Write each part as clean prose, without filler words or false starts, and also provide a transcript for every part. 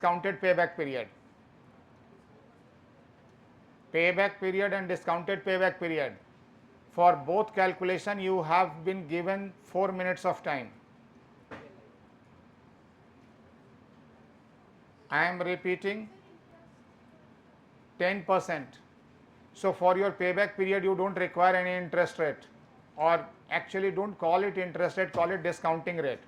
discounted payback period. Payback period and discounted payback period. For both calculation you have been given 4 minutes of time. I am repeating 10%. So for your payback period you don't require any interest rate, or actually don't call it interest rate, call it discounting rate.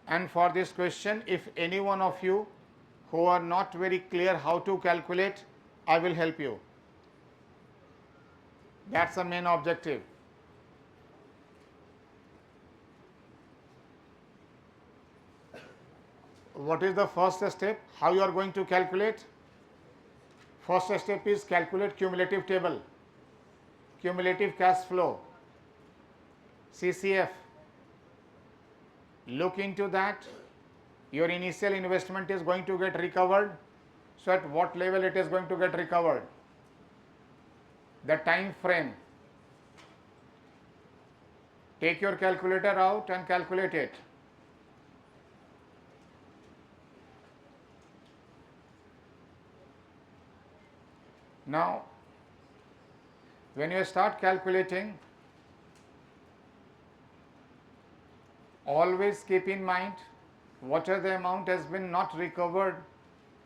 And for this question, if any one of you who are not very clear how to calculate, I will help you. That's the main objective. What is the first step? How you are going to calculate? First step is calculate cumulative table, cumulative cash flow, CCF. Look into that. Your initial investment is going to get recovered. So at what level it is going to get recovered? The time frame. Take your calculator out and calculate it. Now, when you start calculating, always keep in mind whatever the amount has been not recovered,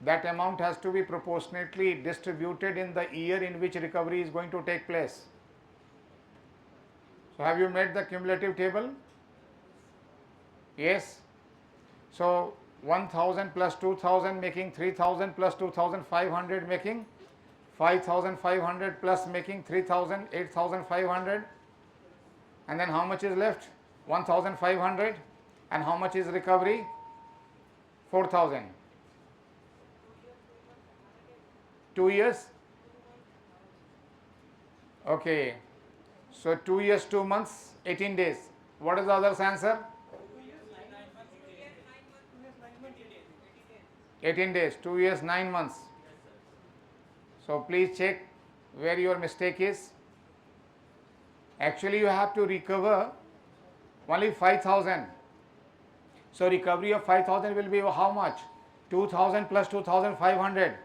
that amount has to be proportionately distributed in the year in which recovery is going to take place. So have you made the cumulative table? Yes. So 1000 plus 2000 making 3000 plus 2500 making 5500 plus making 3000, 8500, and then how much is left? 1500. And how much is recovery? 4000. 2 years? Okay. So 2 years, 2 months, 18 days. What is the other's answer? 18 days. 2 years, 9 months. So please check where your mistake is. Actually you have to recover only 5000. So recovery of 5000 will be how much? 2000 plus 2500.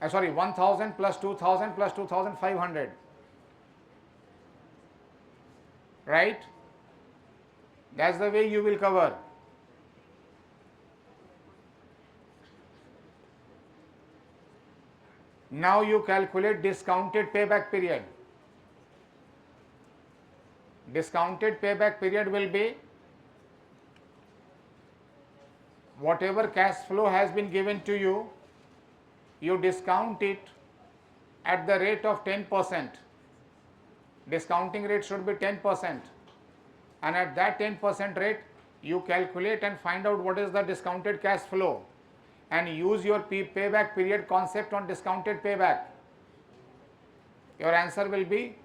Sorry, 1000 plus 2000 plus 2500. Right? That's the way you will cover. Now you calculate discounted payback period. Discounted payback period will be whatever cash flow has been given to you, you discount it at the rate of 10%. Discounting rate should be 10%. And at that 10% rate, you calculate and find out what is the discounted cash flow and use your payback period concept on discounted payback. Your answer will be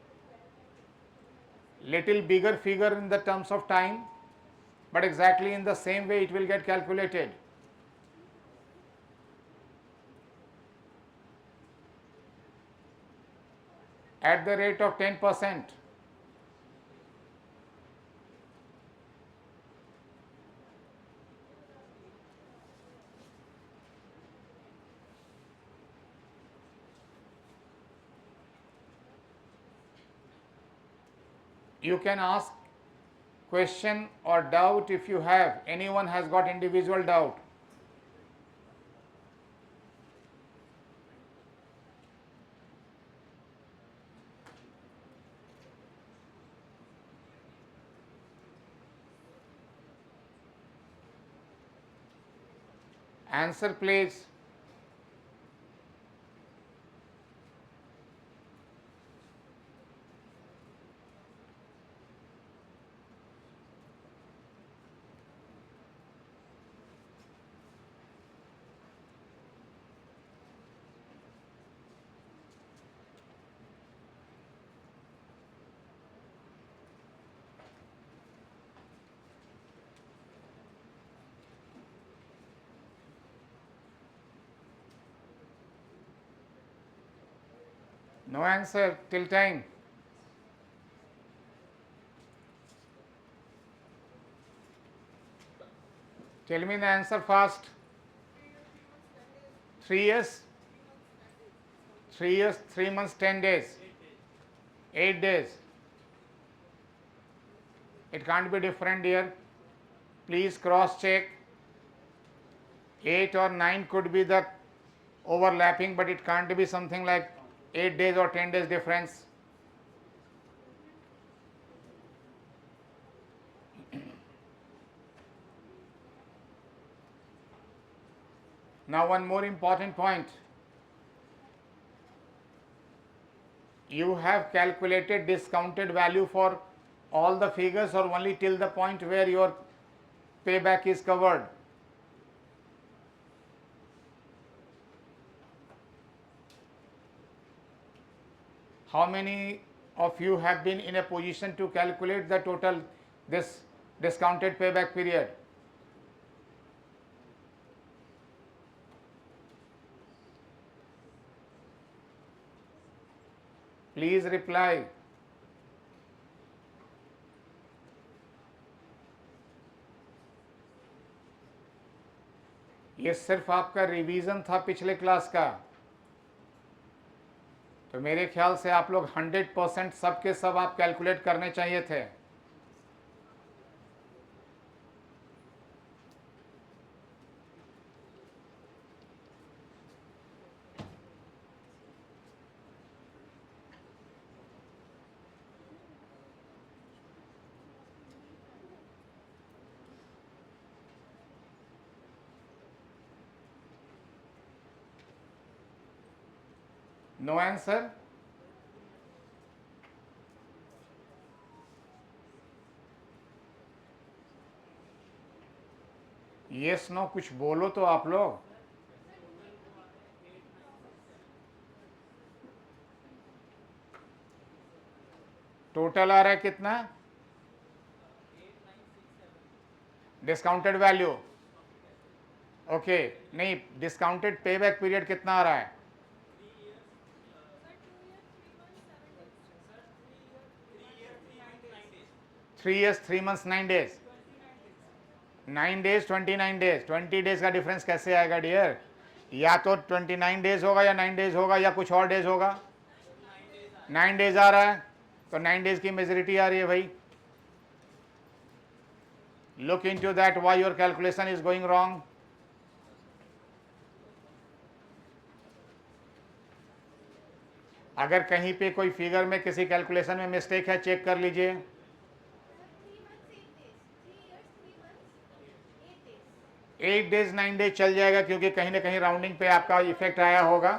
little bigger figure in the terms of time, but exactly in the same way it will get calculated. At the rate of 10%. You can ask question or doubt if you have. Anyone has got individual doubt. Answer please. No answer till time. Tell me the answer fast. 3 years? 3 years, 3 months, 10 days, 8 days. It can't be different here. Please cross check. 8 or 9 could be the overlapping, but it can't be something like 8 days or 10 days difference. Now one more important point. You have calculated discounted value for all the figures or only till the point where your payback is covered? How many of you have been in a position to calculate the total this discounted payback period? Please reply. ये सिर्फ आपका revision था पिछले class का, तो मेरे ख्याल से आप लोग 100% सब के सब आप कैलकुलेट करने चाहिए थे. No answer? Yes, no, कुछ बोलो तो आप लोग. टोटल आ रहा है कितना? Discounted value. ओके, नहीं, डिस्काउंटेड पेबैक पीरियड कितना आ रहा है? 3 years 3 months 9 days. 9 days 29 days. 20 days का डिफरेंस कैसे आएगा डियर? या तो 29 डेज होगा या 9 डेज होगा या कुछ और डेज होगा. 9 डेज आ रहा है तो 9 डेज की मेजोरिटी आ रही है भाई. Look into that why your calculation is going wrong. अगर कहीं पे कोई फिगर में किसी कैलकुलेशन में मिस्टेक है, चेक कर लीजिए. 8 डेज 9 डेज चल जाएगा क्योंकि कहीं ना कहीं राउंडिंग पे आपका इफेक्ट आया होगा.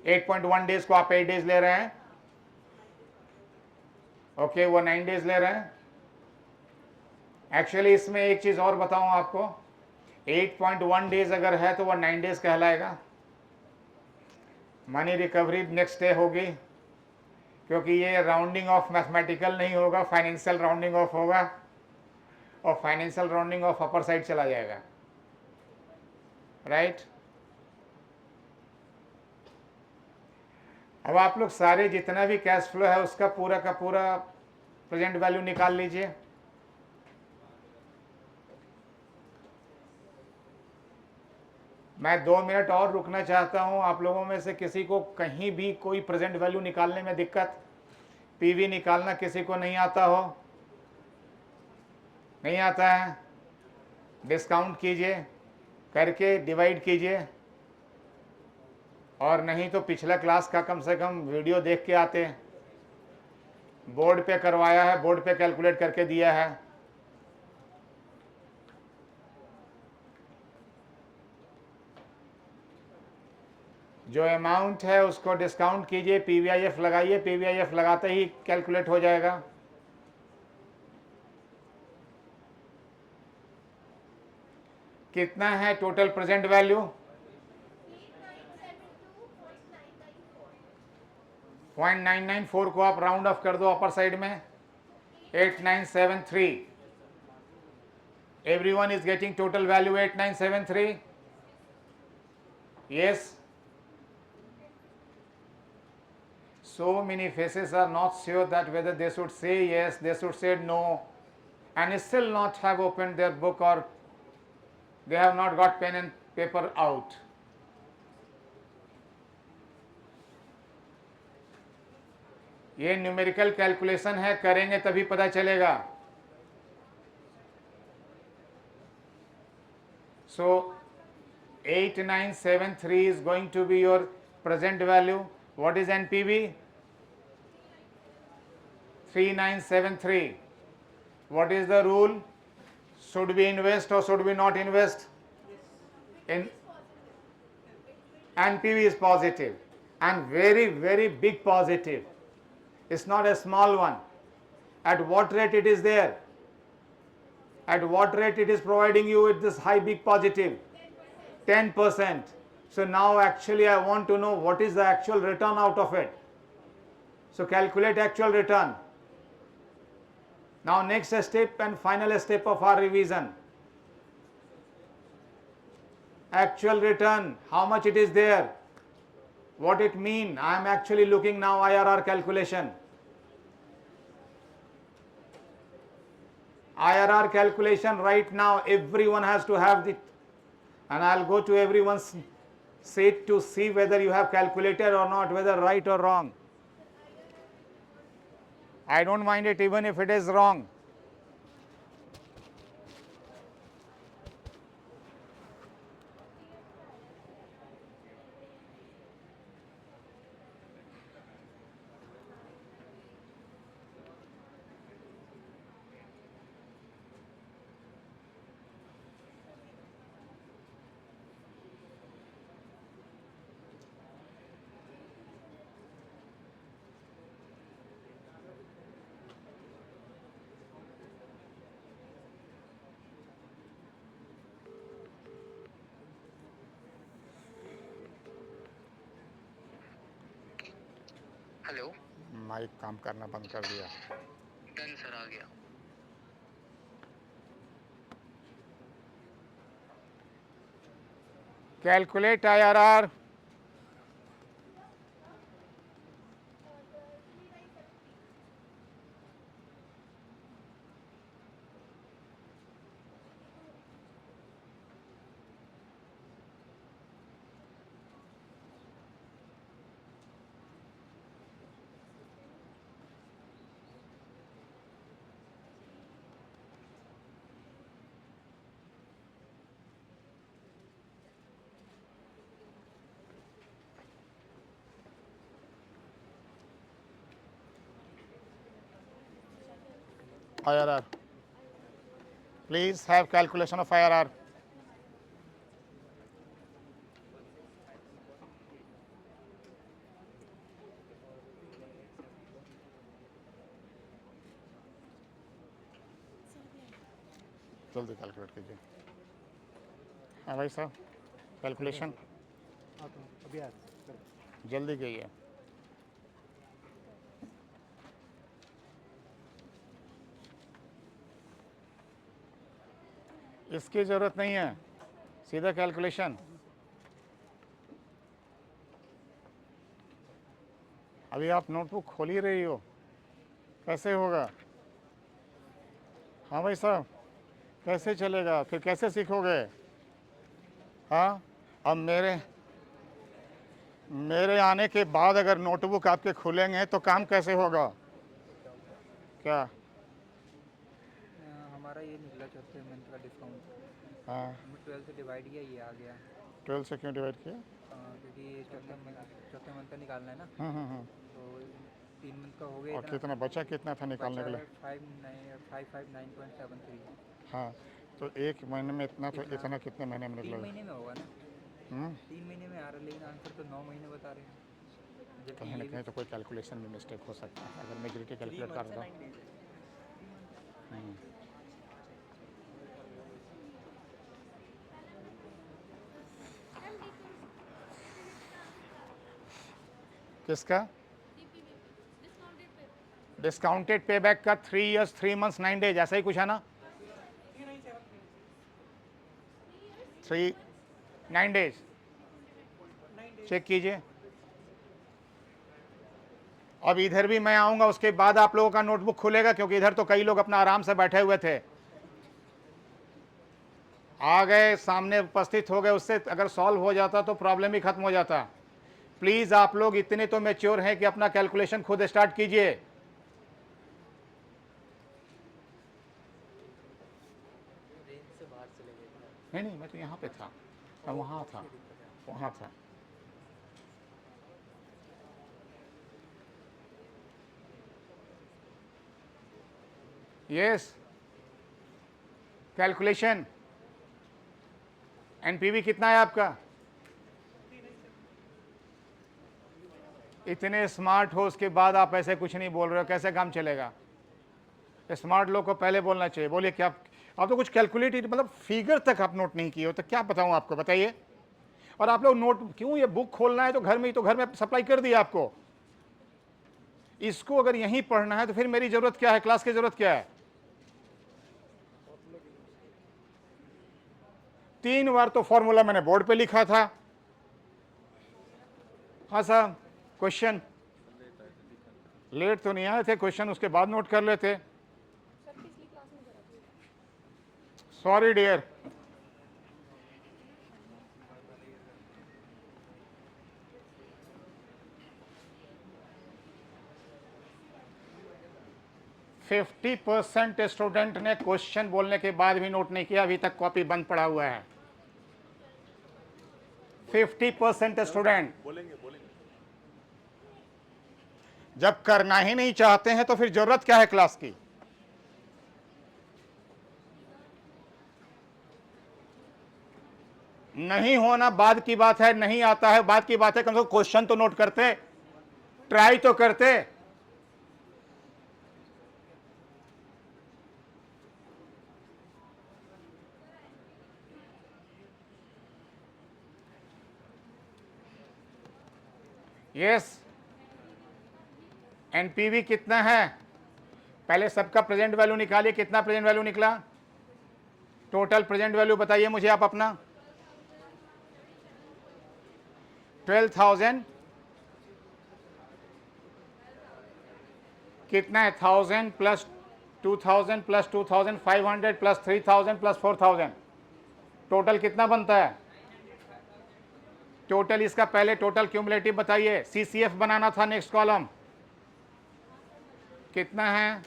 8.1 डेज को आप 8 डेज ले रहे हैं. ओके, वो 9 डेज ले रहे हैं. एक्चुअली इसमें एक चीज और बताऊं आपको, 8.1 डेज अगर है तो वो 9 डेज कहलाएगा. मनी रिकवरी नेक्स्ट डे होगी क्योंकि ये राउंडिंग ऑफ मैथमेटिकल नहीं होगा, फाइनेंशियल राउंडिंग ऑफ होगा और financial rounding of upper side चला जाएगा. राइट? अब आप लोग सारे जितना भी कैश फ्लो है उसका पूरा का पूरा प्रेजेंट वैल्यू निकाल लीजिए. मैं 2 मिनट और रुकना चाहता हूं. आप लोगों में से किसी को कहीं भी कोई प्रेजेंट वैल्यू निकालने में दिक्कत, पीवी निकालना किसी को नहीं आता हो? नहीं आता है? डिस्काउंट कीजिए, करके डिवाइड कीजिए, और नहीं तो पिछला क्लास का कम से कम वीडियो देख के आते. बोर्ड पे करवाया है, बोर्ड पे कैलकुलेट करके दिया है. जो अमाउंट है उसको डिस्काउंट कीजिए, पीवीआईएफ लगाइए, पीवीआईएफ लगाते ही कैलकुलेट हो जाएगा. कितना है टोटल प्रेजेंट वैल्यू? 0.994 को आप राउंड ऑफ कर दो अपर साइड में. 8973. Everyone is getting total value 8973. yes. So many faces are not sure that whether they should say yes, they should say no, and still not have opened their book or They have not got pen and paper out. ये numerical calculation है, करेंगे तभी पता चलेगा. So 8973 is going to be your present value. What is NPV? 3973. What is the rule? Should we invest or should we not invest? In NPV is positive and very, very big positive. It's not a small one. At what rate it is there? At what rate it is providing you with this high big positive? 10%. So now actually I want to know what is the actual return out of it. So calculate actual return. Now next step and final step of our revision. Actual return, how much it is there? What it mean? I am actually looking now IRR calculation. IRR calculation right now everyone has to have it, and I'll go to everyone's seat to see whether you have calculated or not, whether right or wrong. I don't mind it even if it is wrong. Hello, mike काम करना बंद कर दिया. Done sir, आ गया. Calculate IRR. IRR. Please have calculation of IRR. जल्दी calculate कीजिए. हाँ भाई साहब, कैलकुलेशन जल्दी कीजिए. इसकी ज़रूरत नहीं है, सीधा कैलकुलेशन. अभी आप नोटबुक खोल ही रही हो, कैसे होगा? हाँ भाई साहब, कैसे चलेगा? फिर कैसे सीखोगे? हाँ, अब मेरे आने के बाद अगर नोटबुक आपके खुलेंगे तो काम कैसे होगा? क्या? हमारा ये निकला चौथे मंथ का डिस्काउंट. हाँ, 12 से डिवाइड किया, ये आ गया. 12 से क्यों डिवाइड किया? क्योंकि चौथे मंथ का निकालना है ना, तो 3 मंथ का हो गया. और कितना बचा, कितना था निकालने के लिए? 559.73. हाँ, तो एक महीने में इतना, तो इतना कितने महीने में 3 निकलेगा? महीने में होगा ना. 3 महीने में आ रहा, लेकिन आंसर तो 9 महीने बता रहे हैं. कहीं ना कहीं तो कोई कैलकुलेशन में मिस्टेक हो सकता है. अगर मेजोरिटी कैलकुलेट कर दो. किसका? डिस्काउंटेड पे बैक का 3 years 3 months 9 days, ऐसा ही कुछ है ना? 9 days चेक कीजिए. अब इधर भी मैं आऊंगा, उसके बाद आप लोगों का नोटबुक खुलेगा, क्योंकि इधर तो कई लोग अपना आराम से बैठे हुए थे. आ गए, सामने उपस्थित हो गए, उससे अगर सॉल्व हो जाता तो प्रॉब्लम ही खत्म हो जाता। प्लीज़ आप लोग इतने तो मैच्योर हैं कि अपना कैलकुलेशन खुद स्टार्ट कीजिए। रेंज से बाहर चले गए थे आप। नहीं नहीं, मैं तो यहाँ पे था, मैं वहाँ था, ये दिक्कत है। वहाँ था। यस, कैलकुलेशन एनपीवी कितना है आपका? इतने स्मार्ट हो उसके बाद आप ऐसे कुछ नहीं बोल रहे हो, कैसे काम चलेगा? स्मार्ट लोग को पहले बोलना चाहिए। बोलिए क्या आप तो कुछ कैलकुलेट, मतलब फिगर तक आप नोट नहीं किए हो, तो क्या बताऊं आपको, बताइए। और आप लोग नोट क्यों, ये बुक खोलना है तो घर में ही, तो घर में सप्लाई कर दिया आपको। इसको अगर यहीं पढ़ना है तो फिर मेरी जरूरत क्या है, क्लास की जरूरत क्या है? 3 बार तो फॉर्मूला मैंने बोर्ड पे लिखा था। हाँ साहब, क्वेश्चन लेट तो नहीं आए थे, क्वेश्चन उसके बाद नोट कर लेते। Sorry dear. फिफ्टी 50% स्टूडेंट ने क्वेश्चन बोलने के बाद भी नोट नहीं किया, अभी तक कॉपी बंद पड़ा हुआ है। 50% स्टूडेंट। जब करना ही नहीं चाहते हैं तो फिर जरूरत क्या है क्लास की? नहीं होना बाद की बात है, नहीं आता है बाद की बात है, कम से कम क्वेश्चन तो नोट करते, ट्राई तो करते। यस, एनपीवी कितना है? पहले सबका प्रेजेंट वैल्यू निकालिए, कितना प्रेजेंट वैल्यू निकला? टोटल प्रेजेंट वैल्यू बताइए मुझे आप अपना। 12,000 कितना है? 1000 plus 2000 plus 2500 plus 3000 plus 4000, total कितना बनता है? टोटल इसका पहले टोटल क्यूमुलेटिव बताइए, सीसीएफ बनाना था नेक्स्ट कॉलम। कितना है?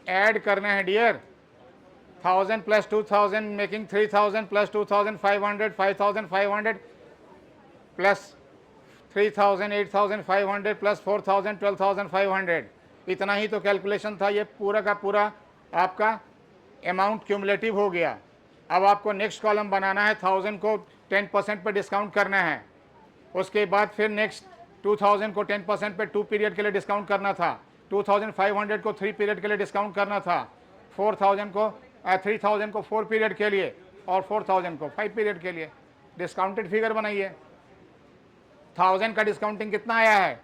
ऐड करना है dear. 1000 plus 2000 making 3000 plus 2500 5500 plus 3000 8500 plus 4000 12500। इतना ही तो कैलकुलेशन था, ये पूरा का पूरा आपका अमाउंट क्यूमुलेटिव हो गया। अब आपको नेक्स्ट कॉलम बनाना है, 1000 को 10% पर डिस्काउंट करना है। उसके बाद फिर नेक्स्ट 2000 को 10% पे 2 पीरियड के लिए डिस्काउंट करना था, 2500 को 3 पीरियड के लिए डिस्काउंट करना था, 3000 को 4 पीरियड के लिए और 4000 को 5 पीरियड के लिए। डिस्काउंटेड फिगर बनाइए। 1000 का डिस्काउंटिंग कितना आया है?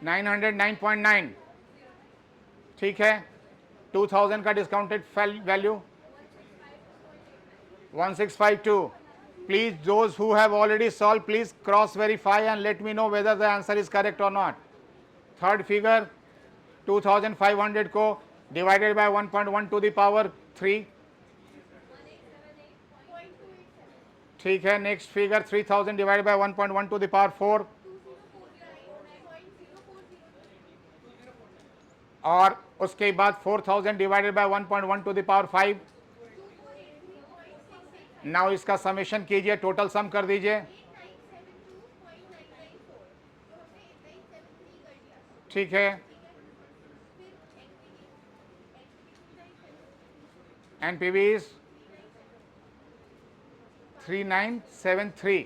909.9। ठीक है, 2000 का discounted value 1652। Please, those who have already solved, please cross verify and let me know whether the answer is correct or not. Third figure, 2500 को divided by 1.1 to the power 3। ठीक है, next figure 3000 divided by 1.1 to the power 4, और उसके बाद 4000 divided by 1.1 to the power 5। Now इसका summation कीजिए, total sum कर दीजिए। ठीक है, एनपीवी इज 3973।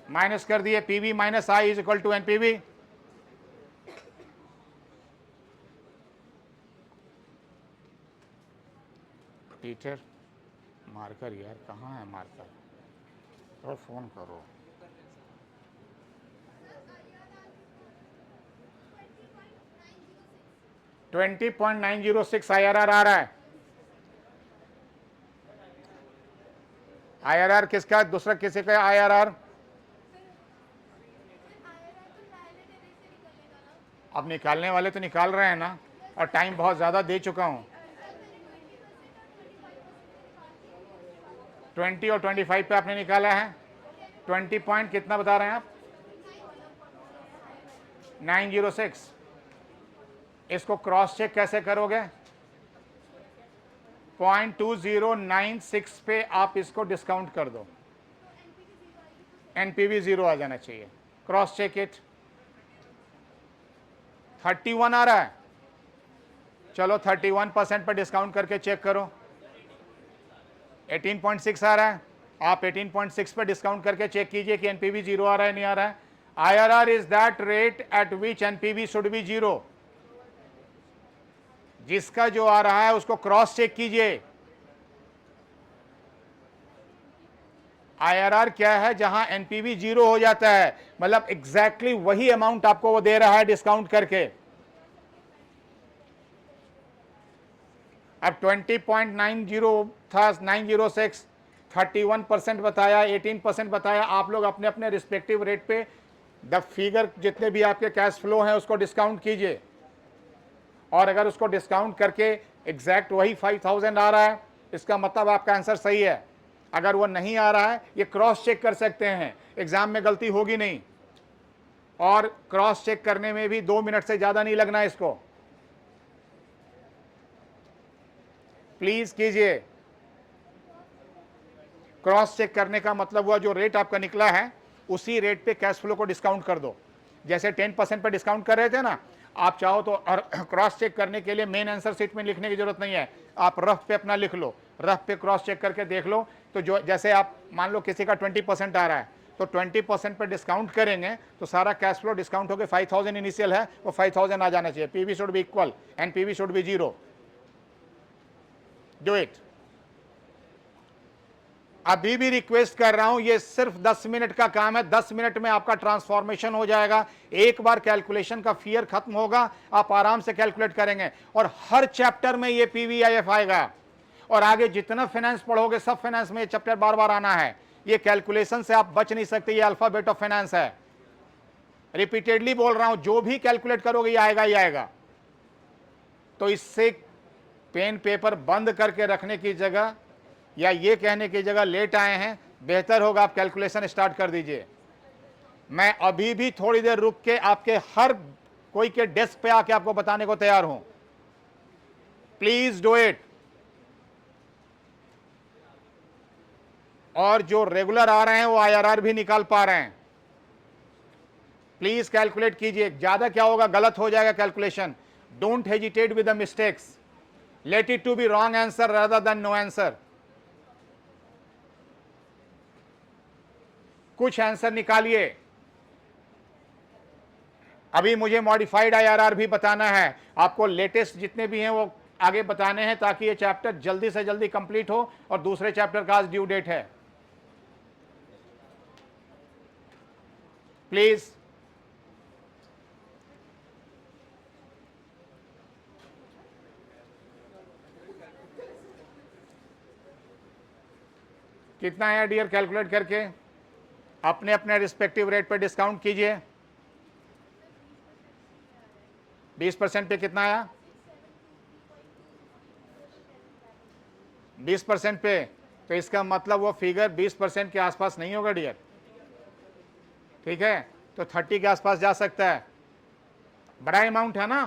माइनस कर दिए, PV minus I is equal to NPV. Teacher marker यार कहाँ है मार्कर? और फोन करो। $20.906 IRR आ रहा है। IRR किसका? दूसरा किसी का IRR? अब निकालने वाले तो निकाल रहे हैं ना। और टाइम बहुत ज़्यादा दे चुका हूँ। 20 और 25 पे आपने निकाला है। 20 पॉइंट कितना बता रहे हैं आप? 906। इसको क्रॉस चेक कैसे करोगे? 0.2096 पे आप इसको डिस्काउंट कर दो, एनपीवी 0 आ जाना चाहिए। Cross check it. 31 आ रहा है, चलो 31% पर डिस्काउंट करके चेक करो। 18.6 आ रहा है, आप 18.6 पर डिस्काउंट करके चेक कीजिए कि एनपीवी 0 आ रहा है नहीं आ रहा है। IRR is that rate at which NPV should be 0। जिसका जो आ रहा है उसको क्रॉस चेक कीजिए। IRR क्या है? जहां एनपीवी 0 हो जाता है, मतलब एग्जैक्टली वही अमाउंट आपको वो दे रहा है डिस्काउंट करके। अब 20.90 था, 906, 31% बताया, 18% बताया। आप लोग अपने अपने रिस्पेक्टिव रेट पे द फिगर जितने भी आपके कैश फ्लो हैं उसको डिस्काउंट कीजिए, और अगर उसको डिस्काउंट करके एग्जैक्ट वही 5000 आ रहा है, इसका मतलब आपका आंसर सही है। अगर वो नहीं आ रहा है, ये क्रॉस चेक कर सकते हैं, एग्जाम में गलती होगी नहीं, और क्रॉस चेक करने में भी 2 मिनट से ज़्यादा नहीं लगना इसको। प्लीज कीजिए। क्रॉस चेक करने का मतलब हुआ जो रेट आपका निकला है उसी रेट पे कैश फ्लो को डिस्काउंट कर दो। जैसे 10% पे डिस्काउंट कर रहे थे ना, आप चाहो तो और क्रॉस चेक करने के लिए मेन आंसर शीट में लिखने की जरूरत नहीं है, आप रफ पे अपना लिख लो, रफ पे क्रॉस चेक करके देख लो। तो जो जैसे आप मान लो किसी का 20% आ रहा है, तो 20% पे डिस्काउंट करेंगे तो सारा कैश फ्लो डिस्काउंट होकर 5000 इनिशियल है, वो 5000 आ जाना चाहिए। PV should be equal and PV should be 0। Do it. अभी भी रिक्वेस्ट कर रहा हूं, ये सिर्फ 10 मिनट का काम है। 10 मिनट में आपका ट्रांसफॉर्मेशन हो जाएगा। एक बार कैलकुलेशन का फियर खत्म होगा, आप आराम से कैलकुलेट करेंगे, और हर चैप्टर में ये पीवीआईएफ आएगा। और आगे जितना फाइनेंस पढ़ोगे, सब फाइनेंस में ये चैप्टर बार बार आना है। ये कैलकुलेशन से आप बच नहीं सकते, ये अल्फाबेट ऑफ फाइनेंस है। रिपीटेडली बोल रहा हूं, जो भी कैलकुलेट करोगे ये आएगा ही आएगा। तो इससे पेन पेपर बंद करके रखने की जगह या ये कहने की जगह लेट आए हैं, बेहतर होगा आप कैलकुलेशन स्टार्ट कर दीजिए। मैं अभी भी थोड़ी देर रुक के आपके हर कोई के डेस्क पे आके आपको बताने को तैयार हूं। Please do it. और जो रेगुलर आ रहे हैं वो IRR भी निकाल पा रहे हैं, प्लीज कैलकुलेट कीजिए। ज्यादा क्या होगा, गलत हो जाएगा calculation. Don't hesitate with the mistakes, let it to be wrong answer rather than no answer. कुछ आंसर निकालिए। अभी मुझे मॉडिफाइड IRR भी बताना है आपको, लेटेस्ट जितने भी हैं वो आगे बताने हैं, ताकि ये चैप्टर जल्दी से जल्दी कंप्लीट हो। और दूसरे चैप्टर का आज ड्यू डेट है। प्लीज। कितना है डियर, कैलकुलेट करके अपने अपने रिस्पेक्टिव रेट पे डिस्काउंट कीजिए। 20% पे कितना आया? 20% पे, तो इसका मतलब वो फिगर 20% के आसपास नहीं होगा डियर, ठीक है? तो 30 के आसपास जा सकता है। बड़ा अमाउंट है ना।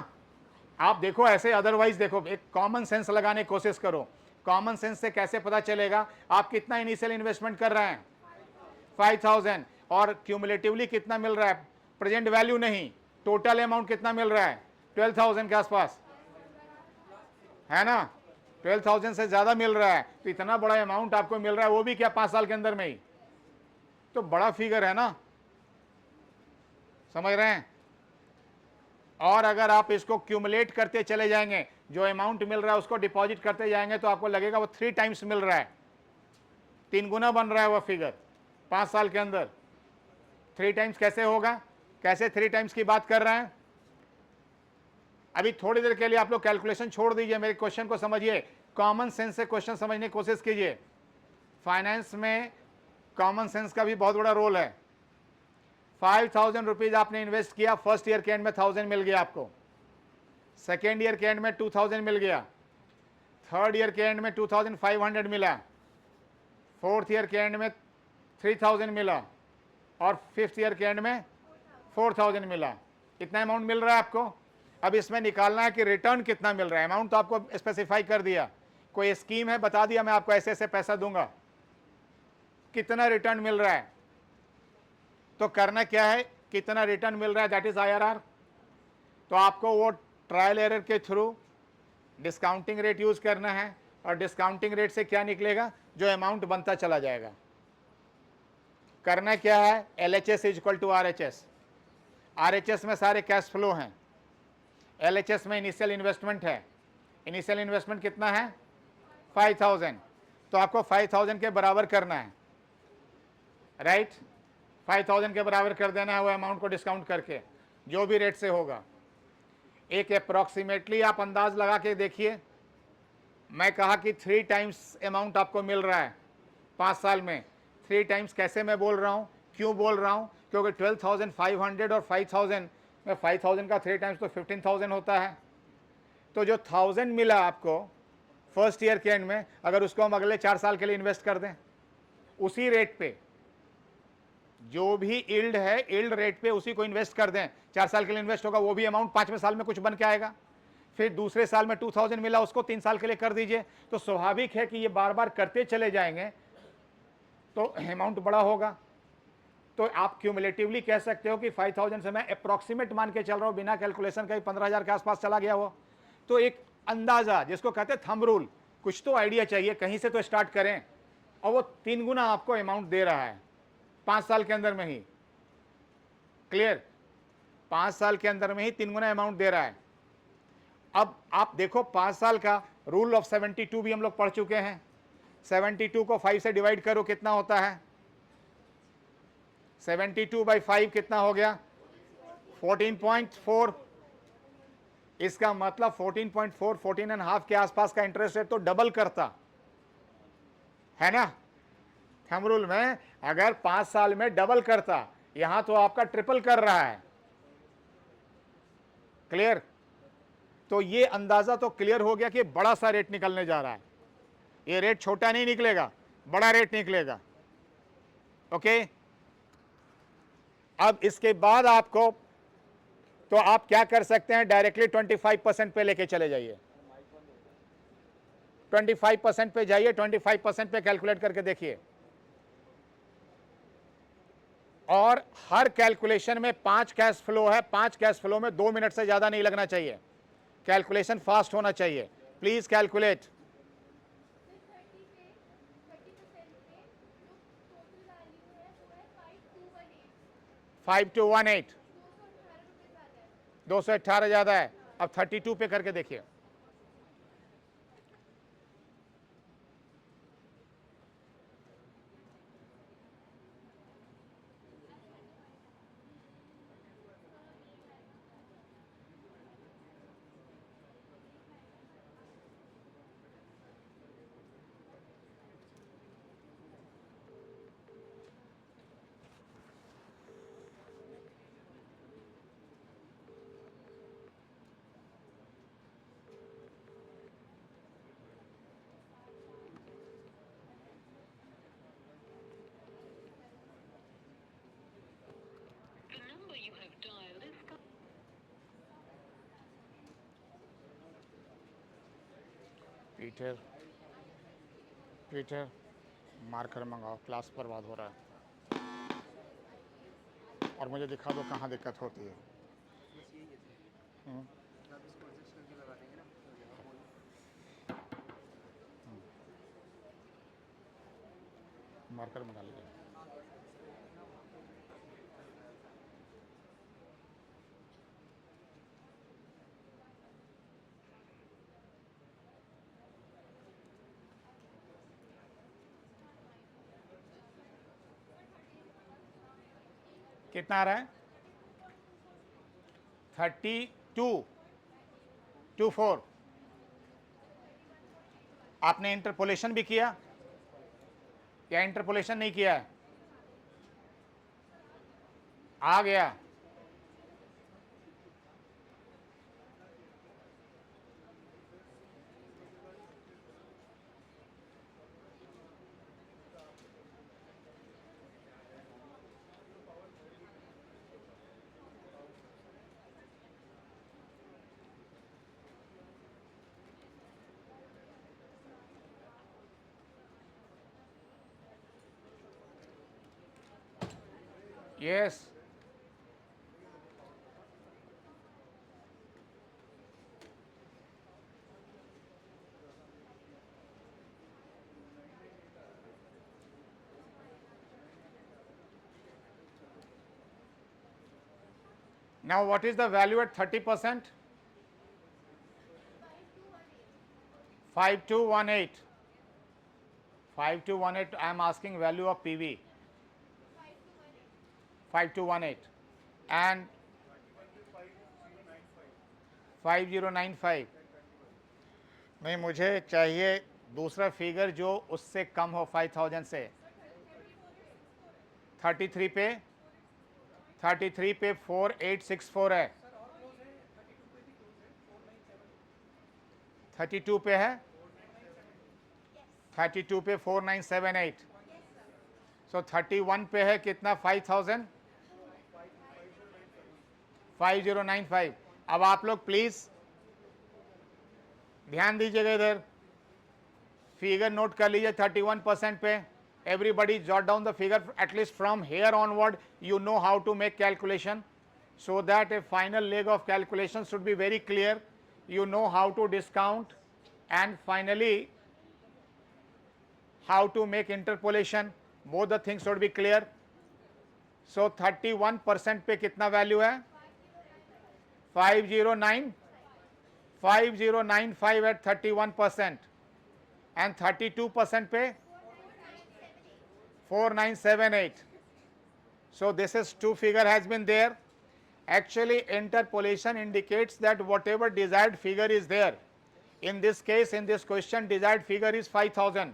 आप देखो ऐसे, अदरवाइज देखो, एक कॉमन सेंस लगाने की कोशिश करो। कॉमन सेंस से कैसे पता चलेगा आप कितना इनिशियल इन्वेस्टमेंट कर रहे हैं? 5000। और क्यूमुलेटिवली कितना मिल रहा है? प्रेजेंट वैल्यू नहीं, टोटल अमाउंट कितना मिल रहा है? 12000 के आसपास है ना। 12000 से ज्यादा मिल रहा है, तो इतना बड़ा अमाउंट आपको मिल रहा है, वो भी क्या 5 साल के अंदर में ही, तो बड़ा फिगर है ना, समझ रहे हैं? और अगर आप इसको क्यूमुलेट करते चले जाएंगे, जो अमाउंट मिल रहा है उसको डिपॉजिट करते जाएंगे, तो आपको लगेगा वो 3 टाइम्स मिल रहा है, 3 गुना बन रहा है वो फिगर 5 साल के अंदर। 3 टाइम्स कैसे होगा? कैसे 3 टाइम्स की बात कर रहे हैं? अभी थोड़ी देर के लिए आप लोग कैलकुलेशन छोड़ दीजिए, मेरे क्वेश्चन को समझिए। कॉमन सेंस से क्वेश्चन समझने की कोशिश कीजिए। फाइनेंस में कॉमन सेंस का भी बहुत बड़ा रोल है। 5000 रुपीज आपने इन्वेस्ट किया, फर्स्ट ईयर के एंड में 1000 मिल गया आपको, सेकेंड ईयर के एंड में 2000 मिल गया, थर्ड ईयर के एंड में 2500 मिला, फोर्थ ईयर के एंड में 3000 मिला, और फिफ्थ ईयर के एंड में 4000 मिला। इतना अमाउंट मिल रहा है आपको। अब इसमें निकालना है कि रिटर्न कितना मिल रहा है। अमाउंट तो आपको स्पेसिफाई कर दिया, कोई स्कीम है बता दिया मैं आपको ऐसे ऐसे पैसा दूंगा, कितना रिटर्न मिल रहा है। तो करना क्या है, कितना रिटर्न मिल रहा है, दैट इज IRR। तो आपको वो ट्रायल एरर के थ्रू डिस्काउंटिंग रेट यूज करना है, और डिस्काउंटिंग रेट से क्या निकलेगा, जो अमाउंट बनता चला जाएगा। करना क्या है, LHS is equal to RHS। RHS में सारे कैश फ्लो हैं, LHS में इनिशियल इन्वेस्टमेंट है। इनिशियल इन्वेस्टमेंट कितना है, 5000। तो आपको 5000 के बराबर करना है, राइट। 5000 के बराबर कर देना है वो अमाउंट को डिस्काउंट करके, जो भी रेट से होगा। एक अप्रॉक्सीमेटली आप अंदाज लगा के देखिए। मैं कहा कि 3 टाइम्स अमाउंट आपको मिल रहा है 5 साल में। 3 टाइम्स कैसे मैं बोल रहा हूँ, क्यों बोल रहा हूँ, क्योंकि 12,500 और 5000 में 5000 का 3 टाइम्स तो 15,000 होता है। तो जो 1000 मिला आपको फर्स्ट ईयर के एंड में, अगर उसको हम अगले 4 साल के लिए इन्वेस्ट कर दें उसी रेट पे, जो भी यील्ड है यील्ड रेट पे उसी को इन्वेस्ट कर दें, 4 साल के लिए इन्वेस्ट होगा, वो भी अमाउंट 5वें साल में कुछ बन के आएगा। फिर दूसरे साल में 2000 मिला, उसको 3 साल के लिए कर दीजिए। तो स्वाभाविक है कि ये बार बार करते चले जाएंगे तो अमाउंट बड़ा होगा। तो आप क्यूमुलेटिवली कह सकते हो कि 5000 से मैं अप्रॉक्सीमेट मान के चल रहा हूँ, बिना कैलकुलेशन का ही 15,000 के आसपास चला गया वो। तो एक अंदाजा जिसको कहते हैं थंब रूल, कुछ तो आइडिया चाहिए, कहीं से तो स्टार्ट करें। और वो 3 गुना आपको अमाउंट दे रहा है 5 साल के अंदर में ही। क्लियर, 5 साल के अंदर में ही 3 गुना अमाउंट दे रहा है। अब आप देखो 5 साल का रूल ऑफ 72 भी हम लोग पढ़ चुके हैं। 72 को 5 से डिवाइड करो, कितना होता है, 72/5 कितना हो गया, 14.4। इसका मतलब 14.4, 14.5 के आसपास का इंटरेस्ट रेट तो डबल करता है ना। थंब रूल में अगर 5 साल में डबल करता, यहां तो आपका ट्रिपल कर रहा है। क्लियर, तो ये अंदाजा तो क्लियर हो गया कि बड़ा सा रेट निकलने जा रहा है। ये रेट छोटा नहीं निकलेगा, बड़ा रेट निकलेगा। ओके, अब इसके बाद आपको, तो आप क्या कर सकते हैं, डायरेक्टली 25% पे लेके चले जाइए। 25% पे जाइए, 25% पे कैलकुलेट करके देखिए। और हर कैलकुलेशन में 5 कैश फ्लो है, 5 कैश फ्लो में 2 मिनट से ज्यादा नहीं लगना चाहिए। कैलकुलेशन फास्ट होना चाहिए। Please calculate. 5218, 218 ज्यादा है। अब 32 पे करके देखिए। The number you have dialed is Peter, Peter marker मंगाओ, क्लास बर्बाद हो रहा है। और मुझे दिखा दो कहाँ दिक्कत होती है। बस यही है सर। आप इसको एडजस्ट करके लगा देंगे ना तो जगह मार्कर मंगा लीजिए। कितना आ रहा है, 3224। आपने इंटरपोलेशन भी किया या इंटरपोलेशन नहीं किया है, आ गया। Yes. Now what is the value at 30%? 5218. 5218, I am asking value of PV. 5218. And 5095. नहीं, मुझे चाहिए दूसरा फिगर जो उससे कम हो 5000 से. 33 पे 4864 है. 32 पे है. 32 पे 4978. सो 31 पे है कितना? 5000 5095. अब आप लोग प्लीज ध्यान दीजिएगा, इधर फिगर नोट कर लीजिए 31% पे. Everybody jot down the figure, at least from here onward you know how to make calculation, so that a final leg of calculation should be very clear. You know how to discount and finally how to make interpolation. Both the things should be clear. So 31% पे कितना value है? 5095 at 31%. And 32% पे 4978. So this is two figure has been there. Actually interpolation indicates that whatever desired figure is there. In this case, in this question, desired figure is 5000.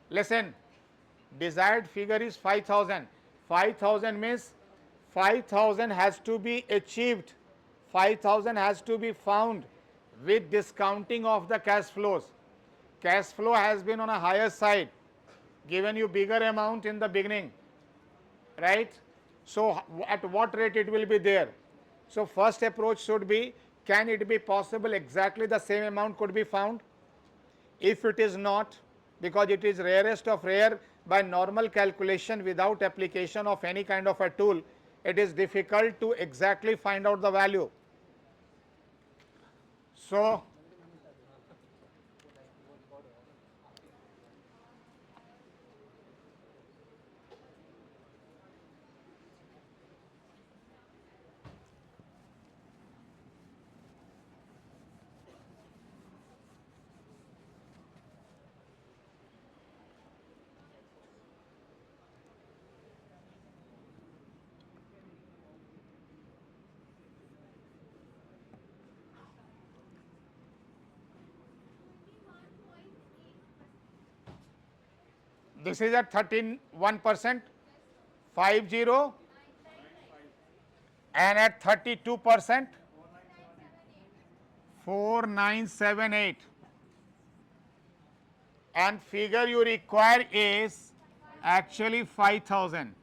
Listen, desired figure is 5000. 5000 means 5000 has to be achieved. 5000 has to be found with discounting of the cash flows. Cash flow has been on a higher side, given you bigger amount in the beginning, right? So at what rate it will be there? So first approach should be, can it be possible exactly the same amount could be found? If it is not, because it is rarest of rare, by normal calculation without application of any kind of a tool, it is difficult to exactly find out the value. So this is at 13%, 50, and at 32%, 4978. And figure you require is actually 5000,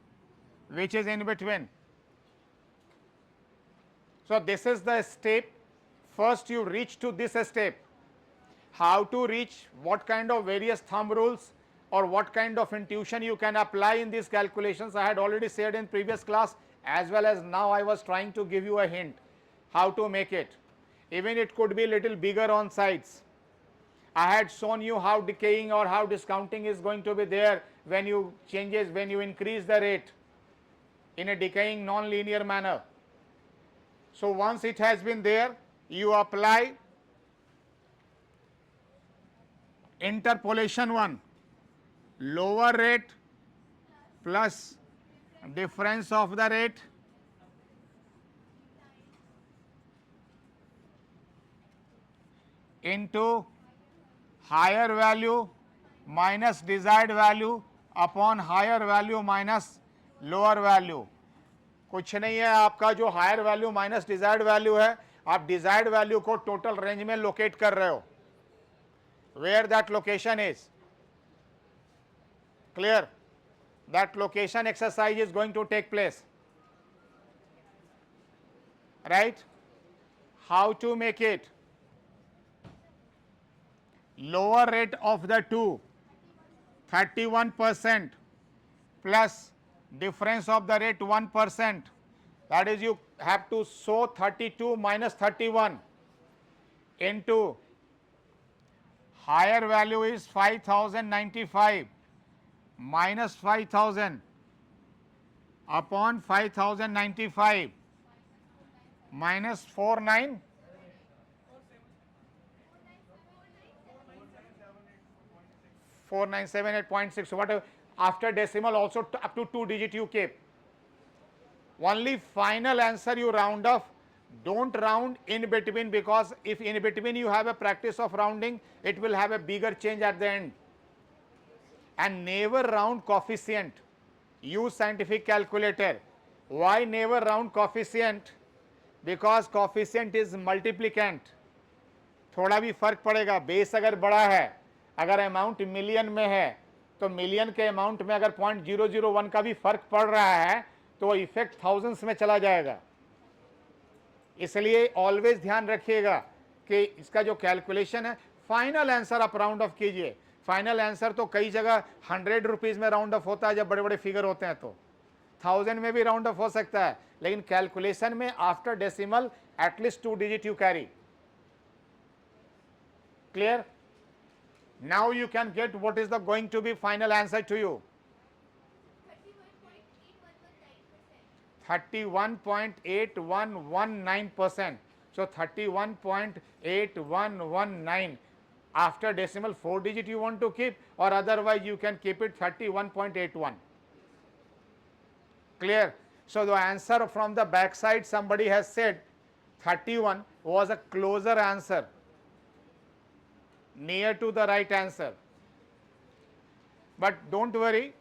which is in between. So this is the step. First you reach to this step. How to reach, what kind of various thumb rules or what kind of intuition you can apply in these calculations, I had already said in previous class, as well as now I was trying to give you a hint how to make it. Even it could be little bigger on sides. I had shown you how decaying or how discounting is going to be there when you changes, when you increase the rate in a decaying non-linear manner. So once it has been there, you apply interpolation 1, lower rate plus difference of the rate into higher value minus desired value upon higher value minus lower value. कुछ नहीं है, आपका जो higher value minus desired value है, आप desired value को total range में locate कर रहे हो. Where that location is clear, that location exercise is going to take place, right? How to make it? Lower rate of the two, 31% plus difference of the rate 1%, that is you have to show 32 minus 31 into higher value is 5095 minus 5000 upon 5095 minus 49 4978.6. So what after decimal also up to 2 digit you keep. Only final answer you round off. Don't round in between, because if in between you have a practice of rounding, it will have a bigger change at the end. And never round coefficient. Use scientific calculator. Why never round coefficient? Because coefficient is multiplicand. थोड़ा भी फर्क पड़ेगा. Base अगर बड़ा है, अगर amount million में है, तो मिलियन के अमाउंट में अगर 0.001 का भी फर्क पड़ रहा है तो वो इफेक्ट थाउजेंड्स में चला जाएगा. इसलिए ऑलवेज ध्यान रखिएगा कि इसका जो कैलकुलेशन है, फाइनल आंसर आप राउंड ऑफ कीजिए. फाइनल आंसर तो कई जगह 100 रुपीज में राउंड ऑफ होता है, जब बड़े बड़े फिगर होते हैं तो 1000 में भी राउंड ऑफ हो सकता है, लेकिन कैलकुलेशन में after decimal at least 2 digit you carry. Clear? Now you can get what is the going to be final answer to you. 31.8119%. So 31.8119. After decimal 4 digit you want to keep, or otherwise you can keep it 31.81. Clear? So the answer from the back side, somebody has said 31 was a closer answer, near to the right answer. But don't worry,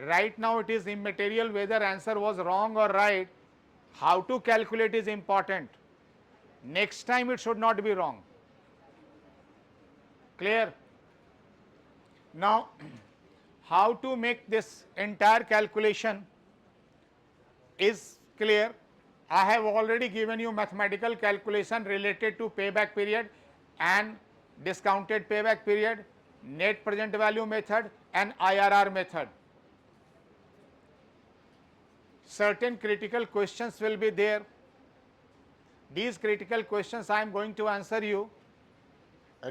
right now it is immaterial whether answer was wrong or right. How to calculate is important. Next time it should not be wrong. Clear? Now, how to make this entire calculation is clear. I have already given you mathematical calculation related to payback period and discounted payback period, net present value method and IRR method. Certain critical questions will be there. These critical questions I am going to answer you,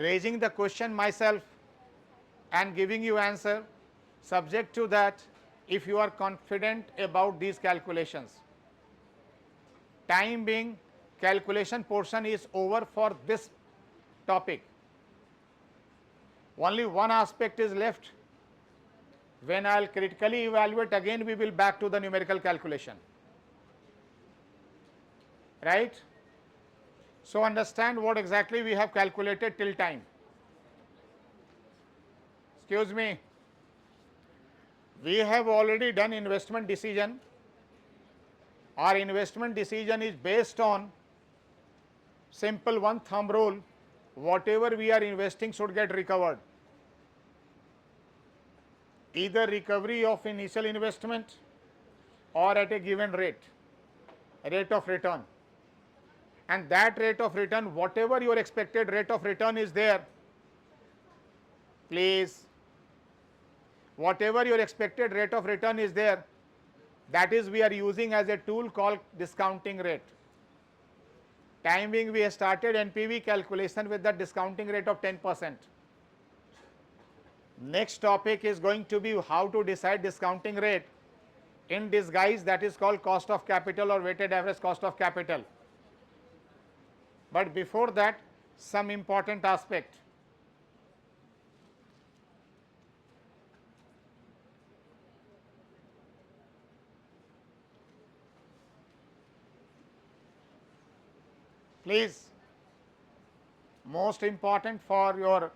raising the question myself and giving you answer, subject to that if you are confident about these calculations. Time being, calculation portion is over for this topic. Only one aspect is left. When I will critically evaluate, again we will back to the numerical calculation. Right? So understand what exactly we have calculated till time. Excuse me. We have already done investment decision. Our investment decision is based on simple one thumb rule: whatever we are investing should get recovered. Either recovery of initial investment or at a given rate of return. And that rate of return, whatever your expected rate of return is there, please, whatever your expected rate of return is there, that is we are using as a tool called discounting rate. Time being, we have started NPV calculation with the discounting rate of 10%. Next topic is going to be how to decide discounting rate in disguise, that is called cost of capital or weighted average cost of capital. But before that, some important aspect. Please, most important for your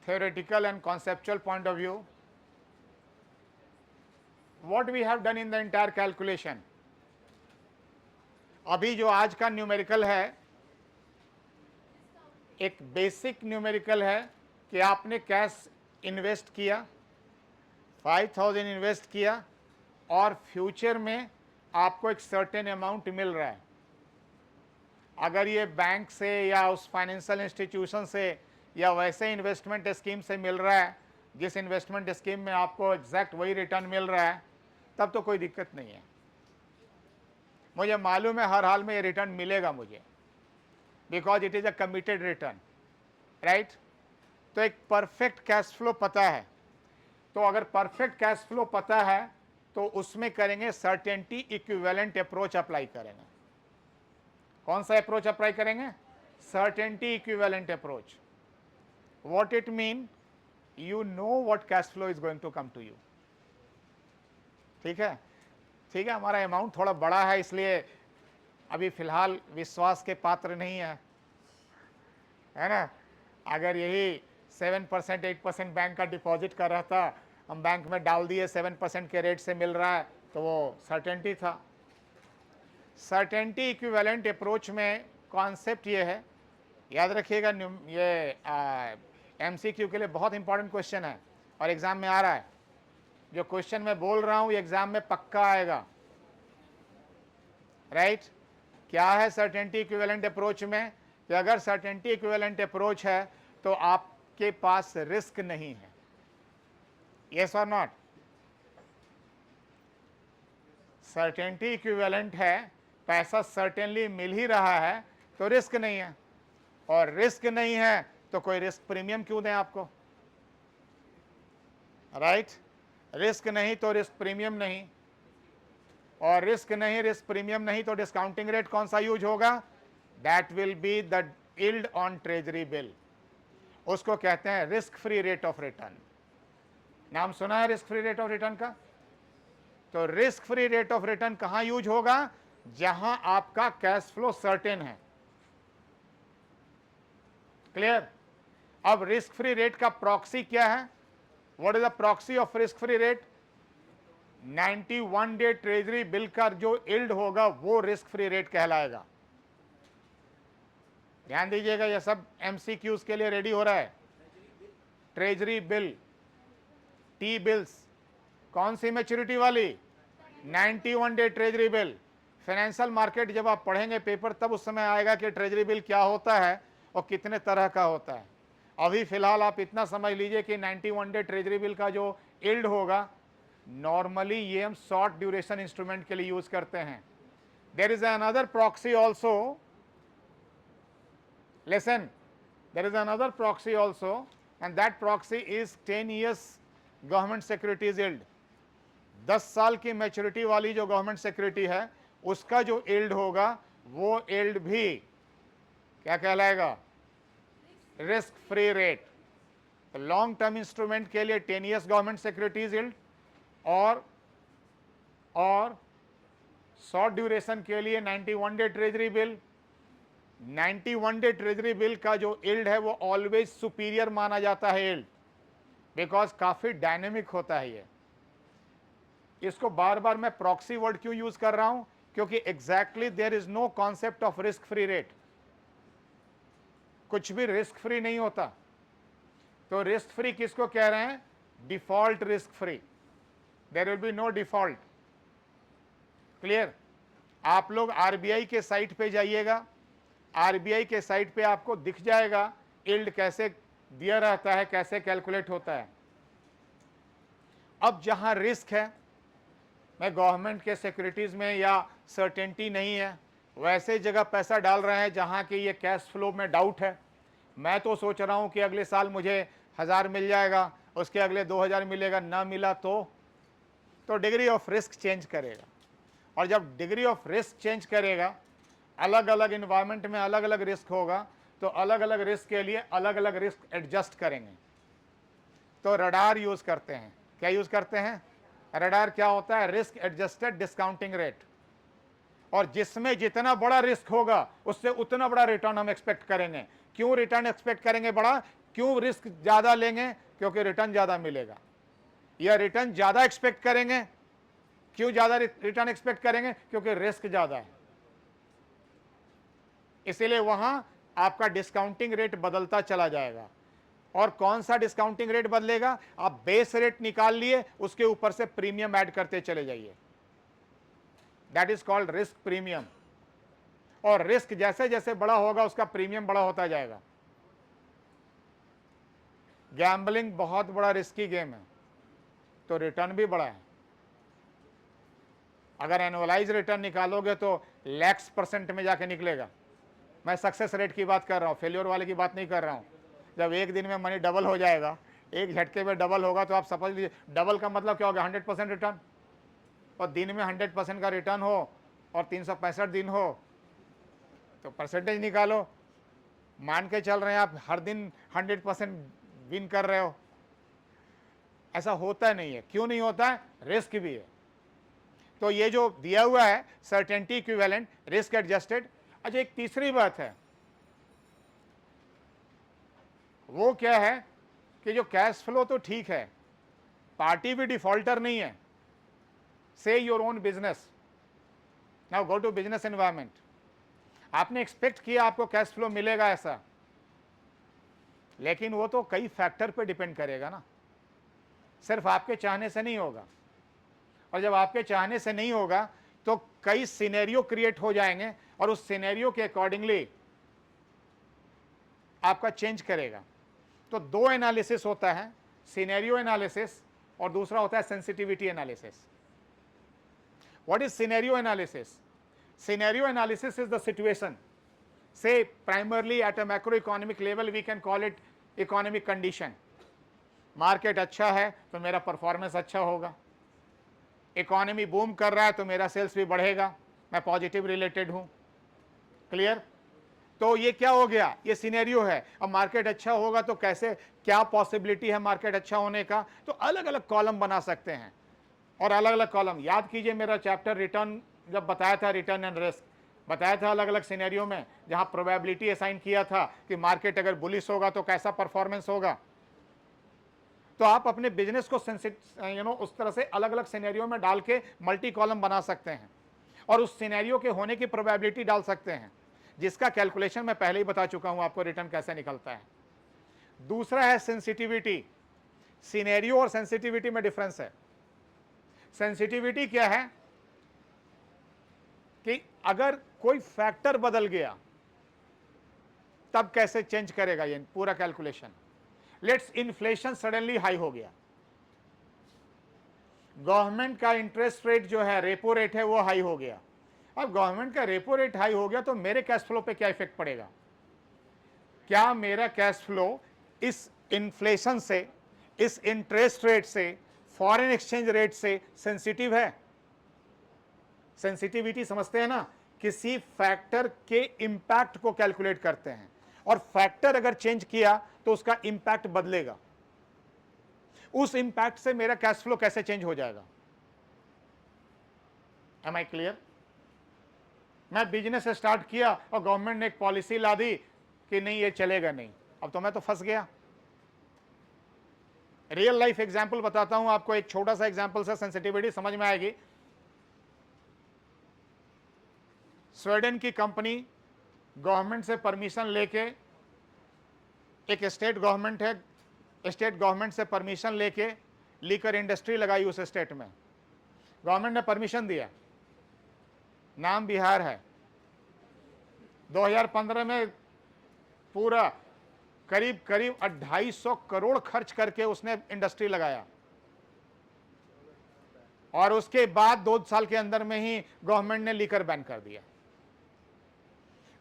theoretical and conceptual point of view, what we have done in the entire calculation. अभी जो आज का numerical है, एक basic numerical है कि आपने cash invest किया, 5000 इन्वेस्ट किया और फ्यूचर में आपको एक सर्टेन अमाउंट मिल रहा है. अगर ये बैंक से या उस फाइनेंशियल इंस्टीट्यूशन से या वैसे इन्वेस्टमेंट स्कीम से मिल रहा है जिस इन्वेस्टमेंट स्कीम में आपको एग्जैक्ट वही रिटर्न मिल रहा है, तब तो कोई दिक्कत नहीं है, मुझे मालूम है हर हाल में ये रिटर्न मिलेगा मुझे, because it is a committed return, right. तो एक परफेक्ट कैश फ्लो पता है, तो अगर परफेक्ट कैश फ्लो पता है तो उसमें करेंगे सर्टेनिटी इक्विवेलेंट अप्रोच अप्लाई करेंगे। कौन सा अप्रोच अप्लाई करेंगे? Certainty equivalent approach. What it mean, you know what cash flow is going to come to you. ठीक है, ठीक है, हमारा अमाउंट थोड़ा बड़ा है इसलिए अभी फिलहाल विश्वास के पात्र नहीं है ना। अगर यही 7% 8% बैंक का डिपॉजिट कर रहा था, हम बैंक में डाल दिए 7% के रेट से मिल रहा है, तो वो सर्टेनिटी था। सर्टेनिटी इक्विवेलेंट अप्रोच में कॉन्सेप्ट ये है, याद रखिएगा, ये एमसीक्यू के लिए बहुत इंपॉर्टेंट क्वेश्चन है और एग्जाम में आ रहा है। जो क्वेश्चन मैं बोल रहा हूं एग्जाम में पक्का आएगा, राइट। क्या है सर्टेनिटी इक्विवेलेंट अप्रोच में? कि अगर सर्टेनिटी इक्विवेलेंट अप्रोच है तो आपके पास रिस्क नहीं है, यस और नॉट। सर्टेनिटी इक्विवेलेंट है, पैसा सर्टेनली मिल ही रहा है तो रिस्क नहीं है, और रिस्क नहीं है तो कोई रिस्क प्रीमियम क्यों दें आपको, राइट। रिस्क नहीं तो रिस्क प्रीमियम नहीं, और रिस्क नहीं, रिस्क प्रीमियम नहीं, तो डिस्काउंटिंग रेट कौन सा यूज होगा? That will be the yield on treasury bill, उसको कहते हैं risk free rate of return. नाम सुना है risk free rate of return का? तो risk free rate of return कहां यूज होगा? जहां आपका कैश फ्लो सर्टेन है। क्लियर? अब रिस्क फ्री रेट का प्रॉक्सी क्या है? What is the proxy of risk free rate? 91 day treasury bill का जो यील्ड होगा वो रिस्क फ्री रेट कहलाएगा। ध्यान दीजिएगा, ये सब एमसीक्यूज के लिए रेडी हो रहा है। ट्रेजरी बिल, टी बिल्स, कौन सी मैच्योरिटी वाली? 91 day treasury bill. Financial market जब आप पढ़ेंगे पेपर तब उस समय आएगा कि ट्रेजरी बिल क्या होता है और कितने तरह का होता है। अभी फिलहाल आप इतना समझ लीजिए कि 91 डे ट्रेजरी बिल का जो यील्ड होगा, नॉर्मली ये हम शॉर्ट ड्यूरेशन इंस्ट्रूमेंट के लिए यूज करते हैं। There is another proxy also, listen, there is another proxy also, and that proxy is 10 years government securities yield. 10 साल की मैच्योरिटी वाली जो गवर्नमेंट सिक्योरिटी है उसका जो यील्ड होगा वो यील्ड भी क्या कहलाएगा? Risk free rate. तो लॉन्ग टर्म इंस्ट्रूमेंट के लिए 10 years गवर्नमेंट सिक्योरिटीज यील्ड, और शॉर्ट ड्यूरेशन के लिए 91 day treasury bill. 91 day treasury bill का जो यील्ड है वो ऑलवेज सुपीरियर माना जाता है यील्ड, बिकॉज काफी डायनेमिक होता है ये। इसको बार बार मैं प्रॉक्सी वर्ड क्यों यूज कर रहा हूं? क्योंकि exactly there is no concept of risk free rate, कुछ भी रिस्क फ्री नहीं होता। तो रिस्क फ्री किसको कह रहे हैं? Default risk free, there will be no default. Clear? आप लोग आरबीआई के साइट पे जाइएगा, आरबीआई के साइट पे आपको दिख जाएगा यील्ड कैसे दिया रहता है, कैसे कैलकुलेट होता है। अब जहां रिस्क है, मैं गवर्नमेंट के सिक्योरिटीज में या सर्टेनिटी नहीं है, वैसे जगह पैसा डाल रहे हैं जहां कि ये कैश फ्लो में डाउट है। मैं तो सोच रहा हूं कि अगले साल मुझे 1000 मिल जाएगा, उसके अगले 2000 मिलेगा, ना मिला तो डिग्री ऑफ रिस्क चेंज करेगा। और जब डिग्री ऑफ रिस्क चेंज करेगा, अलग अलग इन्वायरमेंट में अलग अलग रिस्क होगा, तो अलग अलग रिस्क के लिए अलग अलग रिस्क एडजस्ट करेंगे। तो रडार यूज करते हैं। क्या यूज करते हैं? रडार क्या होता है? Risk adjusted discounting rate. और जिसमें जितना बड़ा रिस्क होगा उससे उतना बड़ा रिटर्न हम एक्सपेक्ट करेंगे। क्यों रिटर्न एक्सपेक्ट करेंगे बड़ा? क्यों रिस्क ज्यादा लेंगे? क्योंकि रिटर्न ज्यादा मिलेगा। या रिटर्न ज्यादा एक्सपेक्ट करेंगे? क्यों ज्यादा रिटर्न एक्सपेक्ट करेंगे? क्योंकि रिस्क ज्यादा है। इसीलिए वहां आपका डिस्काउंटिंग रेट बदलता चला जाएगा। और कौन सा डिस्काउंटिंग रेट बदलेगा? आप बेस रेट निकाल लिए, उसके ऊपर से प्रीमियम ऐड करते चले जाइए, that is called risk premium. और रिस्क जैसे जैसे बड़ा होगा उसका प्रीमियम बड़ा होता जाएगा। गैम्बलिंग बहुत बड़ा रिस्की गेम है, तो रिटर्न भी बड़ा है। अगर एनुअलाइज रिटर्न निकालोगे तो लैक्स % में जाके निकलेगा। मैं सक्सेस रेट की बात कर रहा हूँ, फेल्योर वाले की बात नहीं कर रहा हूँ। जब एक दिन में मनी डबल हो जाएगा, एक झटके में डबल होगा, तो आप समझ लीजिए डबल का मतलब क्या होगा, 100% रिटर्न। और दिन में 100% का रिटर्न हो और 365 दिन हो तो परसेंटेज निकालो। मान के चल रहे हैं आप हर दिन 100% विन कर रहे हो, ऐसा होता नहीं है। क्यों नहीं होता है? रिस्क भी है। तो ये जो दिया हुआ है सर्टेनिटी इक्विवेलेंट, रिस्क एडजस्टेड। अच्छा, एक तीसरी बात है, वो क्या है कि जो कैश फ्लो तो ठीक है, पार्टी भी डिफॉल्टर नहीं है। Say your own business, now go to business environment. आपने एक्सपेक्ट किया आपको कैश फ्लो मिलेगा ऐसा, लेकिन वो तो कई फैक्टर पे डिपेंड करेगा ना, सिर्फ आपके चाहने से नहीं होगा। और जब आपके चाहने से नहीं होगा तो कई सिनेरियो क्रिएट हो जाएंगे और उस सिनेरियो के अकॉर्डिंगली आपका चेंज करेगा। तो दो एनालिसिस होता है, सिनेरियो एनालिसिस और दूसरा होता है sensitivity analysis. What is scenario analysis? Scenario analysis is the situation, say primarily at a macroeconomic level we can call it economic condition। Market अच्छा है तो मेरा परफॉर्मेंस अच्छा होगा, इकोनॉमी बूम कर रहा है तो मेरा सेल्स भी बढ़ेगा, मैं पॉजिटिव रिलेटेड हूं। क्लियर? तो ये क्या हो गया, ये सिनेरियो है। अब मार्केट अच्छा होगा तो कैसे, क्या पॉसिबिलिटी है मार्केट अच्छा होने का, तो अलग अलग कॉलम बना सकते हैं और अलग अलग कॉलम। याद कीजिए मेरा चैप्टर रिटर्न जब बताया था, रिटर्न एंड रिस्क बताया था अलग अलग सिनेरियो में, जहां प्रोबेबिलिटी असाइन किया था कि मार्केट अगर बुलिश होगा तो कैसा परफॉर्मेंस होगा। तो आप अपने बिजनेस को उस तरह से अलग अलग सिनेरियो में डाल के मल्टी कॉलम बना सकते हैं और उस सिनेरियो के होने की प्रोबेबिलिटी डाल सकते हैं, जिसका कैलकुलेशन मैं पहले ही बता चुका हूं आपको रिटर्न कैसे निकलता है। दूसरा है सेंसिटिविटी। सिनेरियो और सेंसिटिविटी में डिफरेंस है। सेंसिटिविटी क्या है कि अगर कोई फैक्टर बदल गया तब कैसे चेंज करेगा ये पूरा calculation. Let's inflation suddenly high हो गया, गवर्नमेंट का इंटरेस्ट रेट जो है, रेपो रेट है, वो हाई हो गया। अब गवर्नमेंट का रेपो रेट हाई हो गया तो मेरे कैश फ्लो पे क्या इफेक्ट पड़ेगा? क्या मेरा कैश फ्लो इस इन्फ्लेशन से, इस इंटरेस्ट रेट से, फॉरेन एक्सचेंज रेट से सेंसिटिव है? सेंसिटिविटी समझते हैं ना, किसी फैक्टर के इंपैक्ट को कैलकुलेट करते हैं और फैक्टर अगर चेंज किया तो उसका इंपैक्ट बदलेगा। उस इंपैक्ट से मेरा कैश फ्लो कैसे चेंज हो जाएगा? Am I clear? मैं बिजनेस स्टार्ट किया और गवर्नमेंट ने एक पॉलिसी ला दी कि नहीं ये चलेगा नहीं, अब तो मैं तो फंस गया। रियल लाइफ एग्जांपल बताता हूं आपको, एक छोटा सा एग्जांपल से सेंसिटिविटी समझ में आएगी। स्वीडन की कंपनी गवर्नमेंट से परमिशन लेके, एक स्टेट गवर्नमेंट है, स्टेट गवर्नमेंट से परमिशन लेके लीकर इंडस्ट्री लगाई उस स्टेट में। गवर्नमेंट ने परमिशन दिया, नाम बिहार है। 2015 में पूरा करीब 250 करोड़ खर्च करके उसने इंडस्ट्री लगाया और उसके बाद 2 साल के अंदर में ही गवर्नमेंट ने लीकर बैन कर दिया।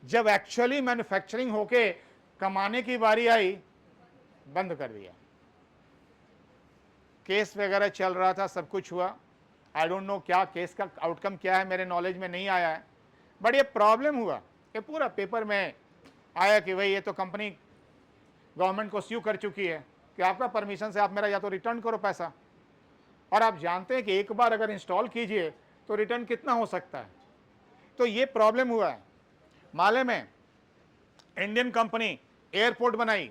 जब एक्चुअली मैन्युफैक्चरिंग होके कमाने की बारी आई, बंद कर दिया। केस वगैरह चल रहा था, सब कुछ हुआ। आई डोंट नो क्या केस का आउटकम क्या है, मेरे नॉलेज में नहीं आया है, बट ये प्रॉब्लम हुआ। ये पूरा पेपर में आया कि भाई ये तो कंपनी गवर्नमेंट को स्यू कर चुकी है कि आपका परमिशन से आप मेरा या तो रिटर्न करो पैसा। और आप जानते हैं कि एक बार अगर इंस्टॉल कीजिए तो रिटर्न कितना हो सकता है। तो ये प्रॉब्लम हुआ है। माले में इंडियन कंपनी एयरपोर्ट बनाई,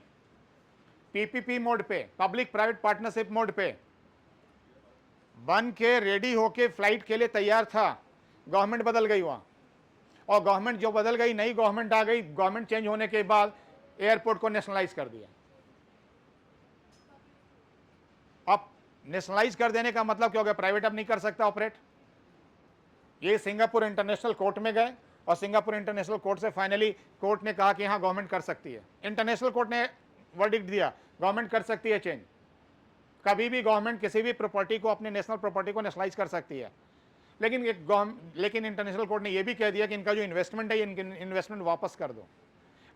पीपीपी मोड पे, पब्लिक प्राइवेट पार्टनरशिप मोड पे, बन के रेडी होके फ्लाइट के लिए तैयार था। गवर्नमेंट बदल गई वहां, और गवर्नमेंट जो बदल गई, नई गवर्नमेंट आ गई। गवर्नमेंट चेंज होने के बाद एयरपोर्ट को नेशनलाइज कर दिया। अब नेशनलाइज कर देने का मतलब क्या हो गया? प्राइवेट अब नहीं कर सकता ऑपरेट। ये सिंगापुर इंटरनेशनल कोर्ट में गए और सिंगापुर इंटरनेशनल कोर्ट से फाइनली कोर्ट ने कहा कि हाँ गवर्नमेंट कर सकती है। इंटरनेशनल कोर्ट ने वर्डिक्ट दिया, गवर्नमेंट कर सकती है चेंज। कभी भी गवर्नमेंट किसी भी प्रॉपर्टी को, अपनी नेशनल प्रॉपर्टी को नेशनलाइज कर सकती है। लेकिन इंटरनेशनल कोर्ट ने यह भी कह दिया कि इनका जो इन्वेस्टमेंट है, इनके इन्वेस्टमेंट वापस कर दो।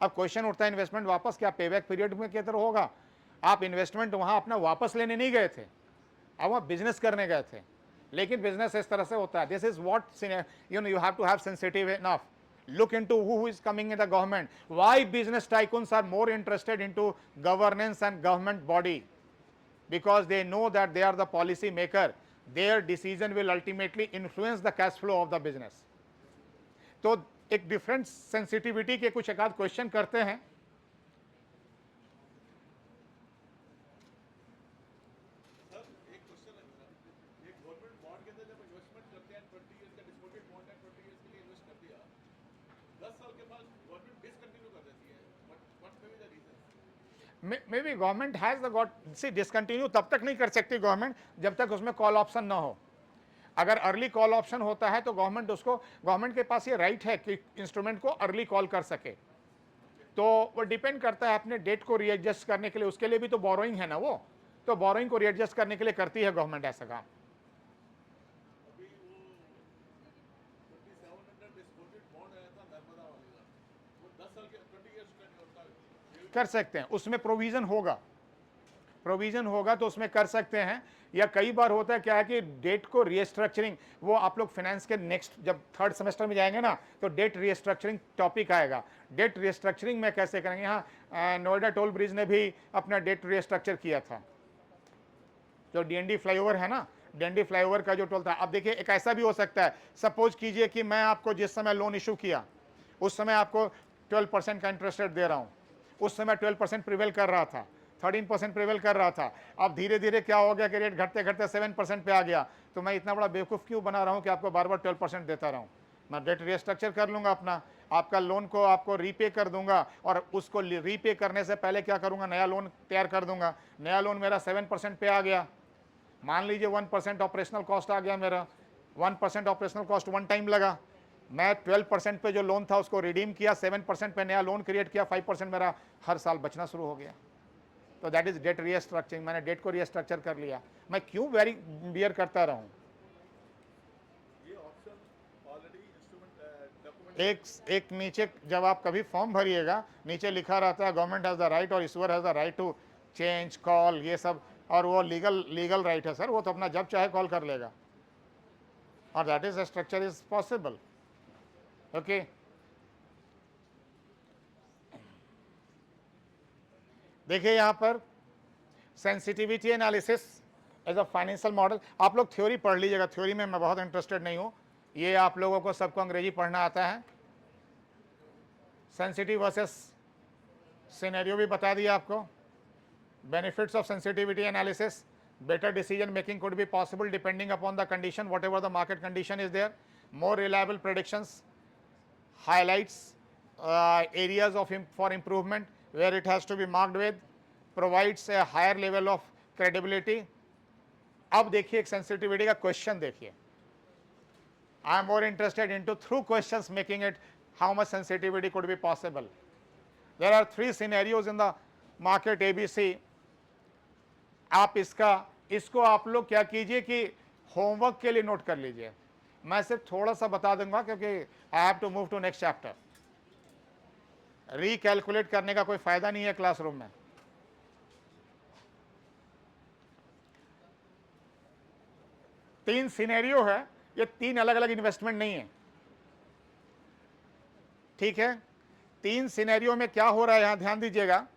अब क्वेश्चन उठता है इन्वेस्टमेंट वापस क्या पेबैक पीरियड में किस तरह होगा? आप इन्वेस्टमेंट वहां अपना वापस लेने नहीं गए थे, आप वहां बिजनेस करने गए थे, लेकिन बिजनेस इस तरह से होता है। This is what you have to have sensitive enough look into who is coming in the government, why business tycoons are more interested into governance and government body, because they know that they are the policy maker, their decision will ultimately influence the cash flow of the business। तो एक different sensitivity के कुछ एक आध question करते हैं। May be government has the got see discontinue तब तक नहीं कर सकती गवर्नमेंट जब तक उसमें कॉल ऑप्शन ना हो। अगर अर्ली कॉल ऑप्शन होता है तो गवर्नमेंट के पास ये राइट है कि इंस्ट्रूमेंट को अर्ली कॉल कर सके। तो वो डिपेंड करता है अपने डेट को रीएडजस्ट करने के लिए, उसके लिए भी तो बोरोइंग है ना, वो तो बोरोइंग को रीएडजस्ट करने के लिए करती है गवर्नमेंट ऐसा काम। कर सकते हैं, उसमें प्रोविजन होगा तो उसमें कर सकते हैं। या कई बार होता है क्या है कि डेट को रीस्ट्रक्चरिंग, वो आप लोग फाइनेंस के नेक्स्ट जब थर्ड सेमेस्टर में जाएंगे ना तो डेट रीस्ट्रक्चरिंग टॉपिक आएगा। डेट रीस्ट्रक्चरिंग में कैसे करेंगे, यहाँ नोएडा टोल ब्रिज ने भी अपना डेट रीस्ट्रक्चर किया था। जो डीएनडी फ्लाईओवर है ना, डीएनडी फ्लाईओवर का जो टोल था। अब देखिए एक ऐसा भी हो सकता है, सपोज कीजिए कि मैं आपको जिस समय लोन इशू किया उस समय आपको 12% का इंटरेस्ट रेट दे रहा हूँ, उस समय 12% प्रिवेल कर रहा था, 13% प्रिवेल कर रहा था। अब धीरे धीरे क्या हो गया कि रेट घटते घटते 7% पे आ गया। तो मैं इतना बड़ा बेवकूफ़ क्यों बना रहा हूँ कि आपको बार बार 12% देता रहूँ? मैं डेट रीस्ट्रक्चर कर लूँगा अपना, आपका लोन को आपको रीपे कर दूंगा, और उसको रीपे करने से पहले क्या करूँगा, नया लोन तैयार कर दूंगा। नया लोन मेरा 7% पे आ गया, मान लीजिए 1% ऑपरेशनल कॉस्ट आ गया मेरा, 1% ऑपरेशनल कॉस्ट वन टाइम लगा। मैं 12% पे जो लोन था उसको रिडीम किया, 7% पे नया लोन क्रिएट किया, 5% मेरा हर साल बचना शुरू हो गया। तो दैट इज डेट रीस्ट्रक्चरिंग, मैंने डेट को रीस्ट्रक्चर कर लिया। मैं क्यों बियर करता रहूं? एक नीचे जब आप कभी फॉर्म भरिएगा नीचे लिखा रहता है गवर्नमेंट हैज द राइट और issuer has the right to change call, ये सब, और वो लीगल राइट है सर, वो तो अपना जब चाहे कॉल कर लेगा, और that is structure is possible. Okay, देखिए यहां पर sensitivity analysis as a financial model. आप लोग थ्योरी पढ़ लीजिएगा, थ्योरी में मैं बहुत इंटरेस्टेड नहीं हूं, ये आप लोगों को सबको अंग्रेजी पढ़ना आता है। सेंसिटिव वर्सेस सिनेरियो भी बता दिया आपको। Benefits of sensitivity analysis, better decision making could be possible depending upon the condition, whatever the market condition is there. More reliable predictions, highlights areas for improvement where it has to be marked with, provides a higher level of credibility। अब देखिए एक sensitivity का question देखिए, I am more interested into through questions making it how much sensitivity could be possible। There are 3 scenarios in the market ABC। आप इसको आप लोग क्या कीजिए कि होमवर्क के लिए नोट कर लीजिए। मैं सिर्फ थोड़ा सा बता दूंगा क्योंकि I have to move to next chapter. Recalculate करने का कोई फायदा नहीं है क्लासरूम में। तीन सिनेरियो है, ये 3 अलग अलग इन्वेस्टमेंट नहीं है, ठीक है। 3 सिनेरियो में क्या हो रहा है यहां ध्यान दीजिएगा।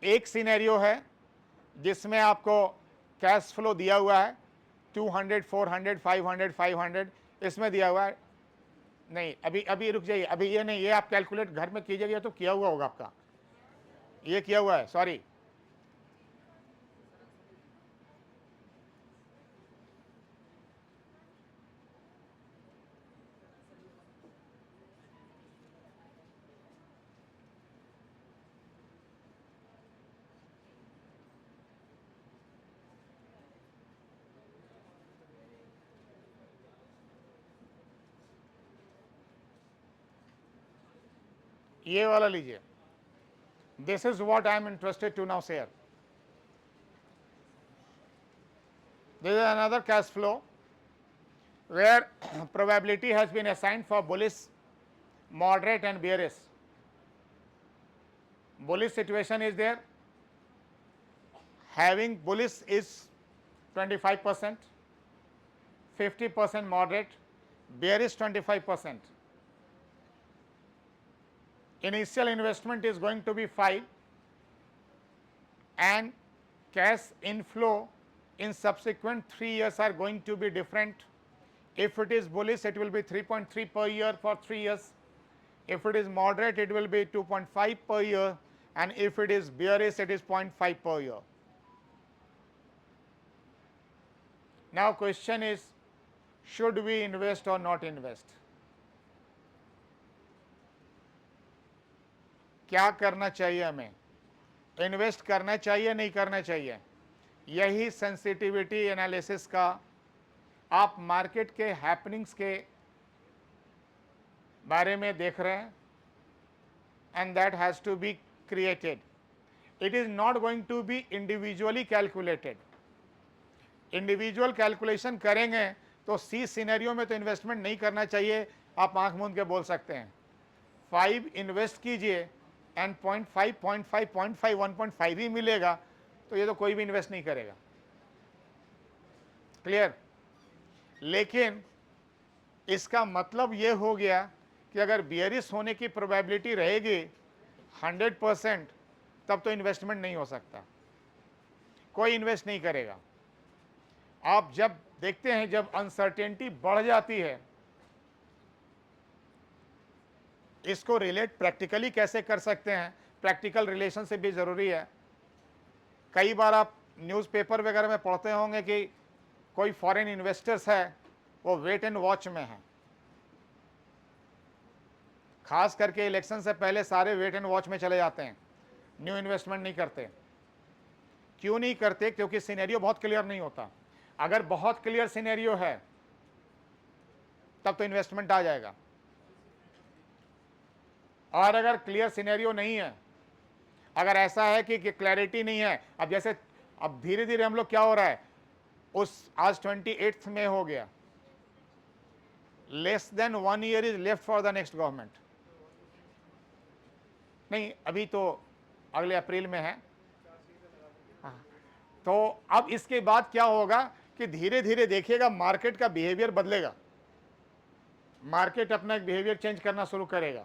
एक सिनेरियो है जिसमें आपको कैश फ्लो दिया हुआ है 200, 400, 500, 500, इसमें दिया हुआ है। नहीं अभी रुक जाइए, अभी ये नहीं, ये आप कैलकुलेट घर में कीजिएगा तो किया हुआ होगा आपका, ये किया हुआ है, सॉरी। ये वाला लीजिए, this is what I am interested to now share. This is another cash flow where probability has been assigned for bullish, moderate and bearish. Bullish situation is there, having bullish is 25%, 50% moderate, bearish 25%. Initial investment is going to be 5 and cash inflow in subsequent 3 years are going to be different. If it is bullish, it will be 3.3 per year for 3 years. If it is moderate, it will be 2.5 per year, and if it is bearish, it is 0.5 per year. Now question is, should we invest or not invest? क्या करना चाहिए हमें? Invest करना चाहिए नहीं करना चाहिए? यही सेंसिटिविटी एनालिसिस का आप मार्केट के हैपनिंग्स के बारे में देख रहे हैं, and that has to be created. It is not going to be individually calculated. Individual calculation करेंगे तो सी सिनेरियो में तो इन्वेस्टमेंट नहीं करना चाहिए. आप आंख मूंद के बोल सकते हैं 5 इन्वेस्ट कीजिए एंड 0.5 0.5 0.5 1.5 ही मिलेगा, तो ये तो कोई भी इन्वेस्ट नहीं करेगा. क्लियर? लेकिन इसका मतलब ये हो गया कि अगर बियरिश होने की प्रोबेबिलिटी रहेगी 100%, तब तो इन्वेस्टमेंट नहीं हो सकता, कोई इन्वेस्ट नहीं करेगा. आप जब देखते हैं जब अनसर्टेनिटी बढ़ जाती है, इसको रिलेट प्रैक्टिकली कैसे कर सकते हैं? प्रैक्टिकल रिलेशनशिप भी ज़रूरी है. कई बार आप न्यूज़पेपर वगैरह में पढ़ते होंगे कि कोई फॉरेन इन्वेस्टर्स है, वो वेट एंड वॉच में है. खास करके इलेक्शन से पहले सारे वेट एंड वॉच में चले जाते हैं, न्यू इन्वेस्टमेंट नहीं करते. क्यों नहीं करते? क्योंकि सिनेरियो बहुत क्लियर नहीं होता. अगर बहुत क्लियर सिनेरियो है तब तो इन्वेस्टमेंट आ जाएगा, और अगर क्लियर सिनेरियो नहीं है, अगर ऐसा है कि क्लैरिटी नहीं है, अब जैसे अब धीरे धीरे हम लोग क्या हो रहा है, उस आज 28 में हो गया, less than 1 year is left for the next government. नहीं, अभी तो अगले अप्रैल में है. तो अब इसके बाद क्या होगा कि धीरे धीरे देखिएगा मार्केट का बिहेवियर बदलेगा. मार्केट अपना एक बिहेवियर चेंज करना शुरू करेगा,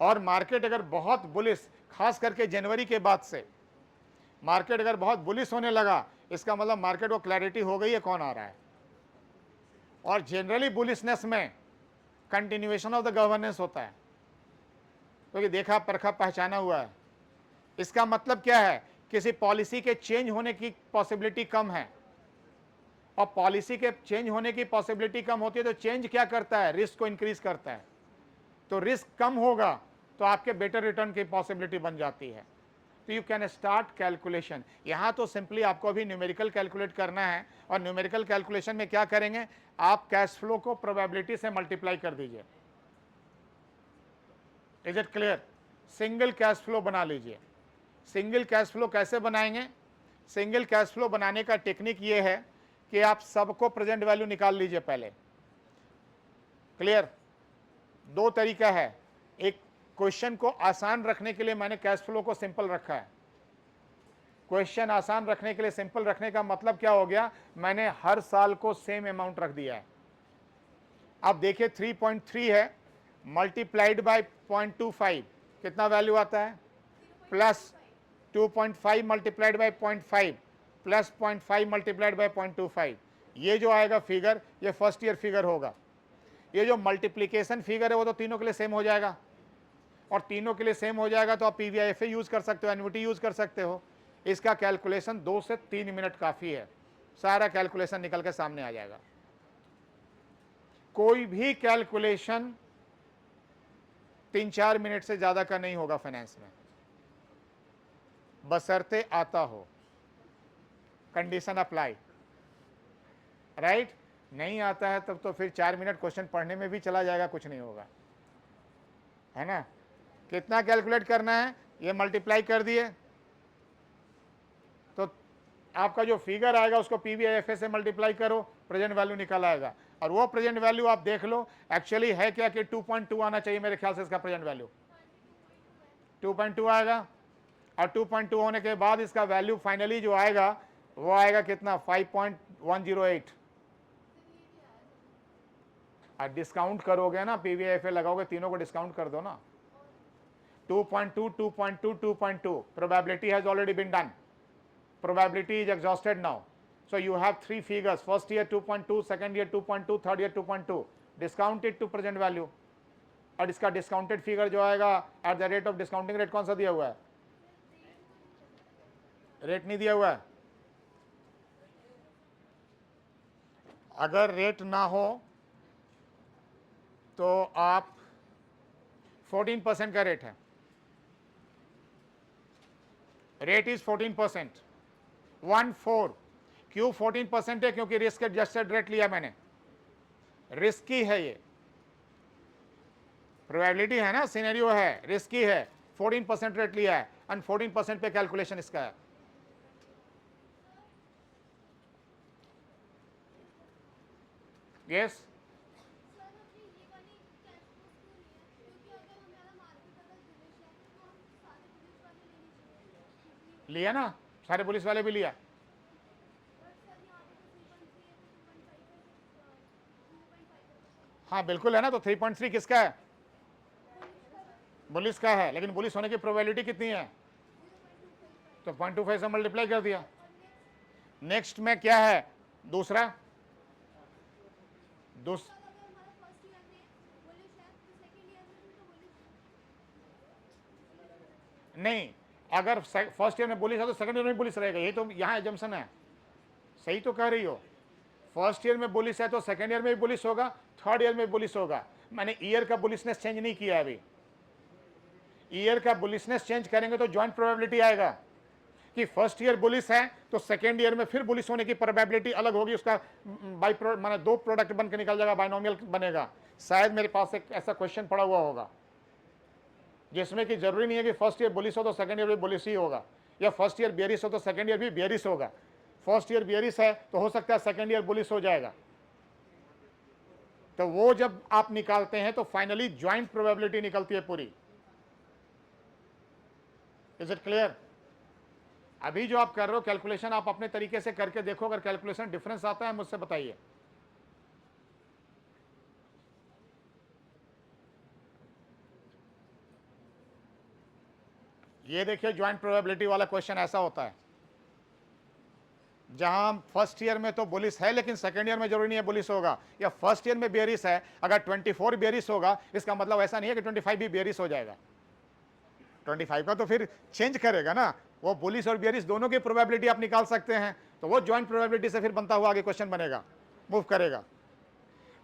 और मार्केट अगर बहुत बुलिश, खास करके जनवरी के बाद से मार्केट अगर बहुत बुलिश होने लगा, इसका मतलब मार्केट को क्लैरिटी हो गई है कौन आ रहा है. और जनरली बुलिशनेस में कंटिन्यूएशन ऑफ द गवर्नेंस होता है, क्योंकि देखा परखा पहचाना हुआ है. इसका मतलब क्या है? किसी पॉलिसी के चेंज होने की पॉसिबिलिटी कम है, और पॉलिसी के चेंज होने की पॉसिबिलिटी कम होती है तो चेंज क्या करता है? रिस्क को इंक्रीज करता है. तो रिस्क कम होगा तो आपके बेटर रिटर्न की पॉसिबिलिटी बन जाती है. तो यू कैन स्टार्ट कैलकुलेशन. यहाँ तो सिंपली आपको अभी न्यूमेरिकल कैलकुलेट करना है, और न्यूमेरिकल कैलकुलेशन में क्या करेंगे, आप कैश फ्लो को प्रोबेबिलिटी से मल्टीप्लाई कर दीजिए. Is it clear? Single cash flow बना लीजिए. सिंगल कैश फ्लो कैसे बनाएंगे? सिंगल कैश फ्लो बनाने का टेक्निक ये है कि आप सबको प्रेजेंट वैल्यू निकाल लीजिए पहले. क्लियर? 2 तरीका है. एक, क्वेश्चन को आसान रखने के लिए मैंने कैश फ्लो को सिंपल रखा है. क्वेश्चन आसान रखने के लिए सिंपल रखने का मतलब क्या हो गया, मैंने हर साल को सेम अमाउंट रख दिया है. अब देखिए 3.3 है, मल्टीप्लाइड बाय 0.25 कितना वैल्यू आता है? Plus 2.5 multiplied by 0.5 plus 0.5 multiplied by 0.25. ये जो आएगा फिगर, ये फर्स्ट ईयर फिगर होगा. ये जो मल्टीप्लिकेशन फिगर है वो तो तीनों के लिए सेम हो जाएगा, और तीनों के लिए सेम हो जाएगा तो आप पीवीआईएफए यूज कर सकते हो, एनयूटी यूज कर सकते हो. इसका कैलकुलेशन 2 से 3 मिनट काफ़ी है, सारा कैलकुलेशन निकल के सामने आ जाएगा. कोई भी कैलकुलेशन 3-4 मिनट से ज़्यादा का नहीं होगा फाइनेंस में, बशर्ते आता हो. Condition apply. राइट? नहीं आता है तब तो फिर 4 मिनट क्वेश्चन पढ़ने में भी चला जाएगा, कुछ नहीं होगा, है ना. कितना कैलकुलेट करना है, ये मल्टीप्लाई कर दिए तो आपका जो फिगर आएगा उसको पीवीआईएफए से मल्टीप्लाई करो, प्रेजेंट वैल्यू निकल आएगा. और वो प्रेजेंट वैल्यू आप देख लो, एक्चुअली है क्या कि 2.2 आना चाहिए मेरे ख्याल से इसका प्रेजेंट वैल्यू 2.2 आएगा, और 2.2 होने के बाद इसका वैल्यू फाइनली जो आएगा वो आएगा कितना 5.108। और डिस्काउंट करोगे ना, पीवीआईएफए लगाओगे, तीनों को डिस्काउंट कर दो ना, 2.2, 2.2, 2.2, probability has already been done, probability is exhausted now, so you have three figures, first year 2.2, second year 2.2, third year 2.2, discount it to present value, और इसका डिस्काउंटेड फिगर जो आएगा at the rate of discounting rate कौन सा दिया हुआ है, rate नहीं दिया हुआ है। अगर रेट ना हो तो आप 14% का रेट है, रेट इज 14%, 1-4। क्यों 14% है? क्योंकि रिस्क एडजस्टेड रेट लिया मैंने, रिस्की है ये, प्रोबेबिलिटी है ना, सिनेरियो है, रिस्की है, 14% रेट लिया है, एंड 14% पे कैलकुलेशन इसका है। यस लिया ना, सारे पुलिस वाले भी लिया। हाँ बिल्कुल है ना, तो 3.3 किसका है? पुलिस का है, लेकिन पुलिस होने की प्रोबेबिलिटी कितनी है? तो 0.25 से मल्टीप्लाई कर दिया। नेक्स्ट में क्या है दूसरा? नहीं, अगर फर्स्ट ईयर में पुलिस है तो सेकंड ईयर में पुलिस रहेगा, यही तो यहाँ एजम्पशन है। सही तो कह रही हो, फर्स्ट ईयर में पुलिस है तो सेकंड ईयर में भी पुलिस होगा, थर्ड ईयर में पुलिस होगा। मैंने ईयर का पुलिसनेस चेंज नहीं किया अभी, ईयर का पुलिसनेस चेंज करेंगे तो ज्वाइंट प्रोबेबिलिटी आएगा कि फर्स्ट ईयर पुलिस है तो सेकेंड ईयर में फिर पुलिस होने की प्रोबेबिलिटी अलग होगी, उसका बाई माने दो प्रोडक्ट बन के निकल जाएगा, बाइनोमियल बनेगा। शायद मेरे पास एक ऐसा क्वेश्चन पड़ा हुआ होगा जिसमें कि जरूरी नहीं है कि फर्स्ट ईयर पुलिस हो तो सेकंड ईयर भी पुलिस ही होगा, या फर्स्ट ईयर बियरिस हो तो सेकंड ईयर भी बियरिस होगा। फर्स्ट ईयर बियरिस है तो हो सकता है सेकंड ईयर पुलिस हो जाएगा। तो वो जब आप निकालते हैं तो फाइनली ज्वाइंट प्रोबेबिलिटी निकलती है पूरी। Is it clear? अभी जो आप कर रहे हो कैलकुलेशन आप अपने तरीके से करके देखो, अगर कैलकुलेशन डिफरेंस आता है मुझसे बताइए। ये देखिए ज्वाइंट प्रोबेबिलिटी वाला क्वेश्चन ऐसा होता है जहां फर्स्ट ईयर में तो बुलिस है लेकिन सेकंड ईयर में जरूरी नहीं है बुलिस होगा, या फर्स्ट ईयर में बेयरिस है, अगर 24 बेयरिस होगा इसका मतलब ऐसा नहीं है कि 25 भी बेयरिस हो जाएगा। 25 का तो फिर चेंज करेगा ना, वो बुलिस और बेयरिस दोनों की प्रोबेबिलिटी आप निकाल सकते हैं, तो वो ज्वाइंट प्रोबेबिलिटी से फिर बनता हुआ आगे क्वेश्चन बनेगा, मूव करेगा।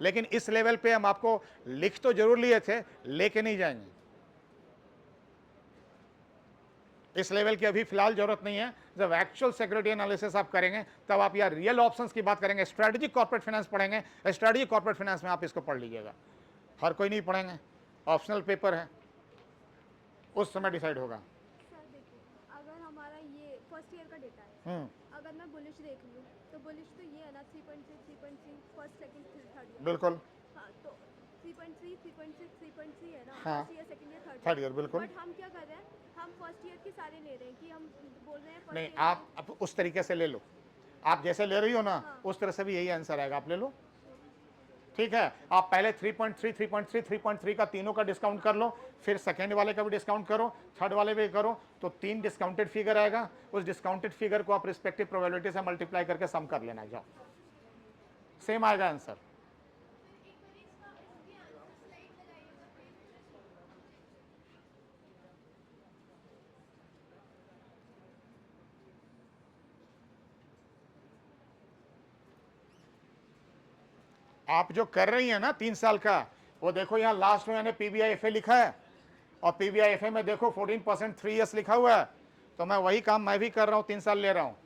लेकिन इस लेवल पे हम आपको लिख तो जरूर लिए थे, लेके नहीं जाएंगे, इस लेवल की अभी फिलहाल जरूरत नहीं है। जब एक्चुअल सिक्योरिटी एनालिसिस आप करेंगे तब आप या रियल ऑप्शंस की बात करेंगे, स्ट्रेटेजिक कॉर्पोरेट फाइनेंस पढ़ेंगे, स्ट्रेटेजिक कॉर्पोरेट फाइनेंस में आप इसको पढ़ लीजिएगा, हर कोई नहीं पढ़ेंगे, ऑप्शनल पेपर है, उस समय डिसाइड होगा। सर देखिए, अगर हमारा ये फर्स्ट ईयर का डेटा है, अगर मैं बुलिश देख लूँ तो बुलिश तो ये है ना 3.3 फर्स्ट सेकंड थर्ड ईयर। बिल्कुल हाँ, तो 3.3 3.3 है ना, हाँ, first year second year third year बिल्कुल। बट हम क्या कर रहे हैं, हम फर्स्ट ईयर की सारे ले रहे हैं कि हम बोल रहे हैं नहीं, आप उस तरीके से ले लो, आप जैसे ले रही हो ना उस तरह से भी यही आंसर आएगा, आप ले लो, ठीक है। आप पहले 3.3 3.3 3.3 का तीनों का डिस्काउंट कर लो, फिर सेकेंड वाले का भी डिस्काउंट करो, थर्ड वाले भी करो, तो 3 डिस्काउंटेड फिगर आएगा। उस डिस्काउंटेड फिगर को आप रिस्पेक्टिव प्रोबेबिलिटी से मल्टीप्लाई करके सम कर लेना, जाओ सेम आएगा आंसर। आप जो कर रही हैं ना 3 साल का, वो देखो यहाँ लास्ट में मैंने पीबीआईएफए लिखा है, और पीबीआईएफए में देखो 14% 3 years लिखा हुआ है, तो मैं वही काम मैं भी कर रहा हूँ, 3 साल ले रहा हूँ।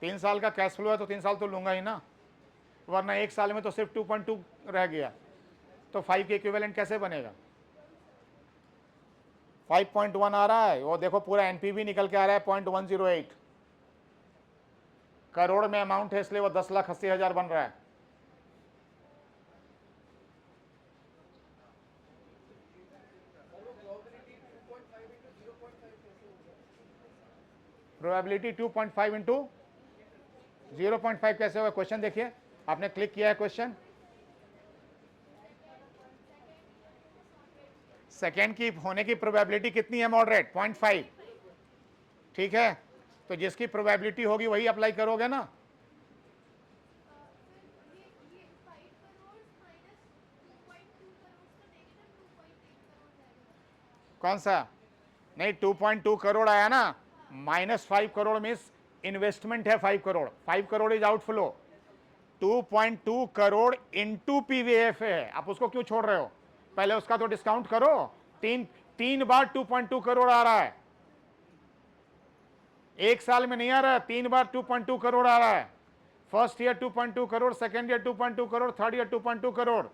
3 साल का कैश फ्लो है तो 3 साल तो लूंगा ही ना, वरना 1 साल में तो सिर्फ 2.2 रह गया, तो 5 के इक्विवेलेंट कैसे बनेगा? 5.1 आ रहा है, वो देखो पूरा एनपीवी निकल के आ रहा है 0.108 करोड़ में अमाउंट है, इसलिए वो 10,80,000 बन रहा है। प्रोबेबिलिटी 2.5 इंटू 0.5 कैसे होगा? क्वेश्चन देखिए, आपने क्लिक किया है क्वेश्चन। सेकेंड की होने की प्रोबेबिलिटी कितनी है? मॉडरेट 0.5, ठीक है। तो जिसकी प्रोबेबिलिटी होगी वही अप्लाई करोगे ना। ये 5 करोड़ माइनस 2.2 करोड़ का नेगेटिव 2.8 करोड़ जाएगा। कौन सा? नहीं, 2.2 करोड़ आया ना, माइनस 5 करोड़ मीन्स इन्वेस्टमेंट है 5 crore, 5 crore is outflow. 2.2 crore into PVF है, आप उसको क्यों छोड़ रहे हो? पहले उसका तो डिस्काउंट करो। तीन बार 2.2 करोड़ आ रहा है, एक साल में नहीं आ रहा है, 3 बार 2.2 करोड़ आ रहा है। First year 2.2 crore, second year 2.2 crore, third year 2.2 crore.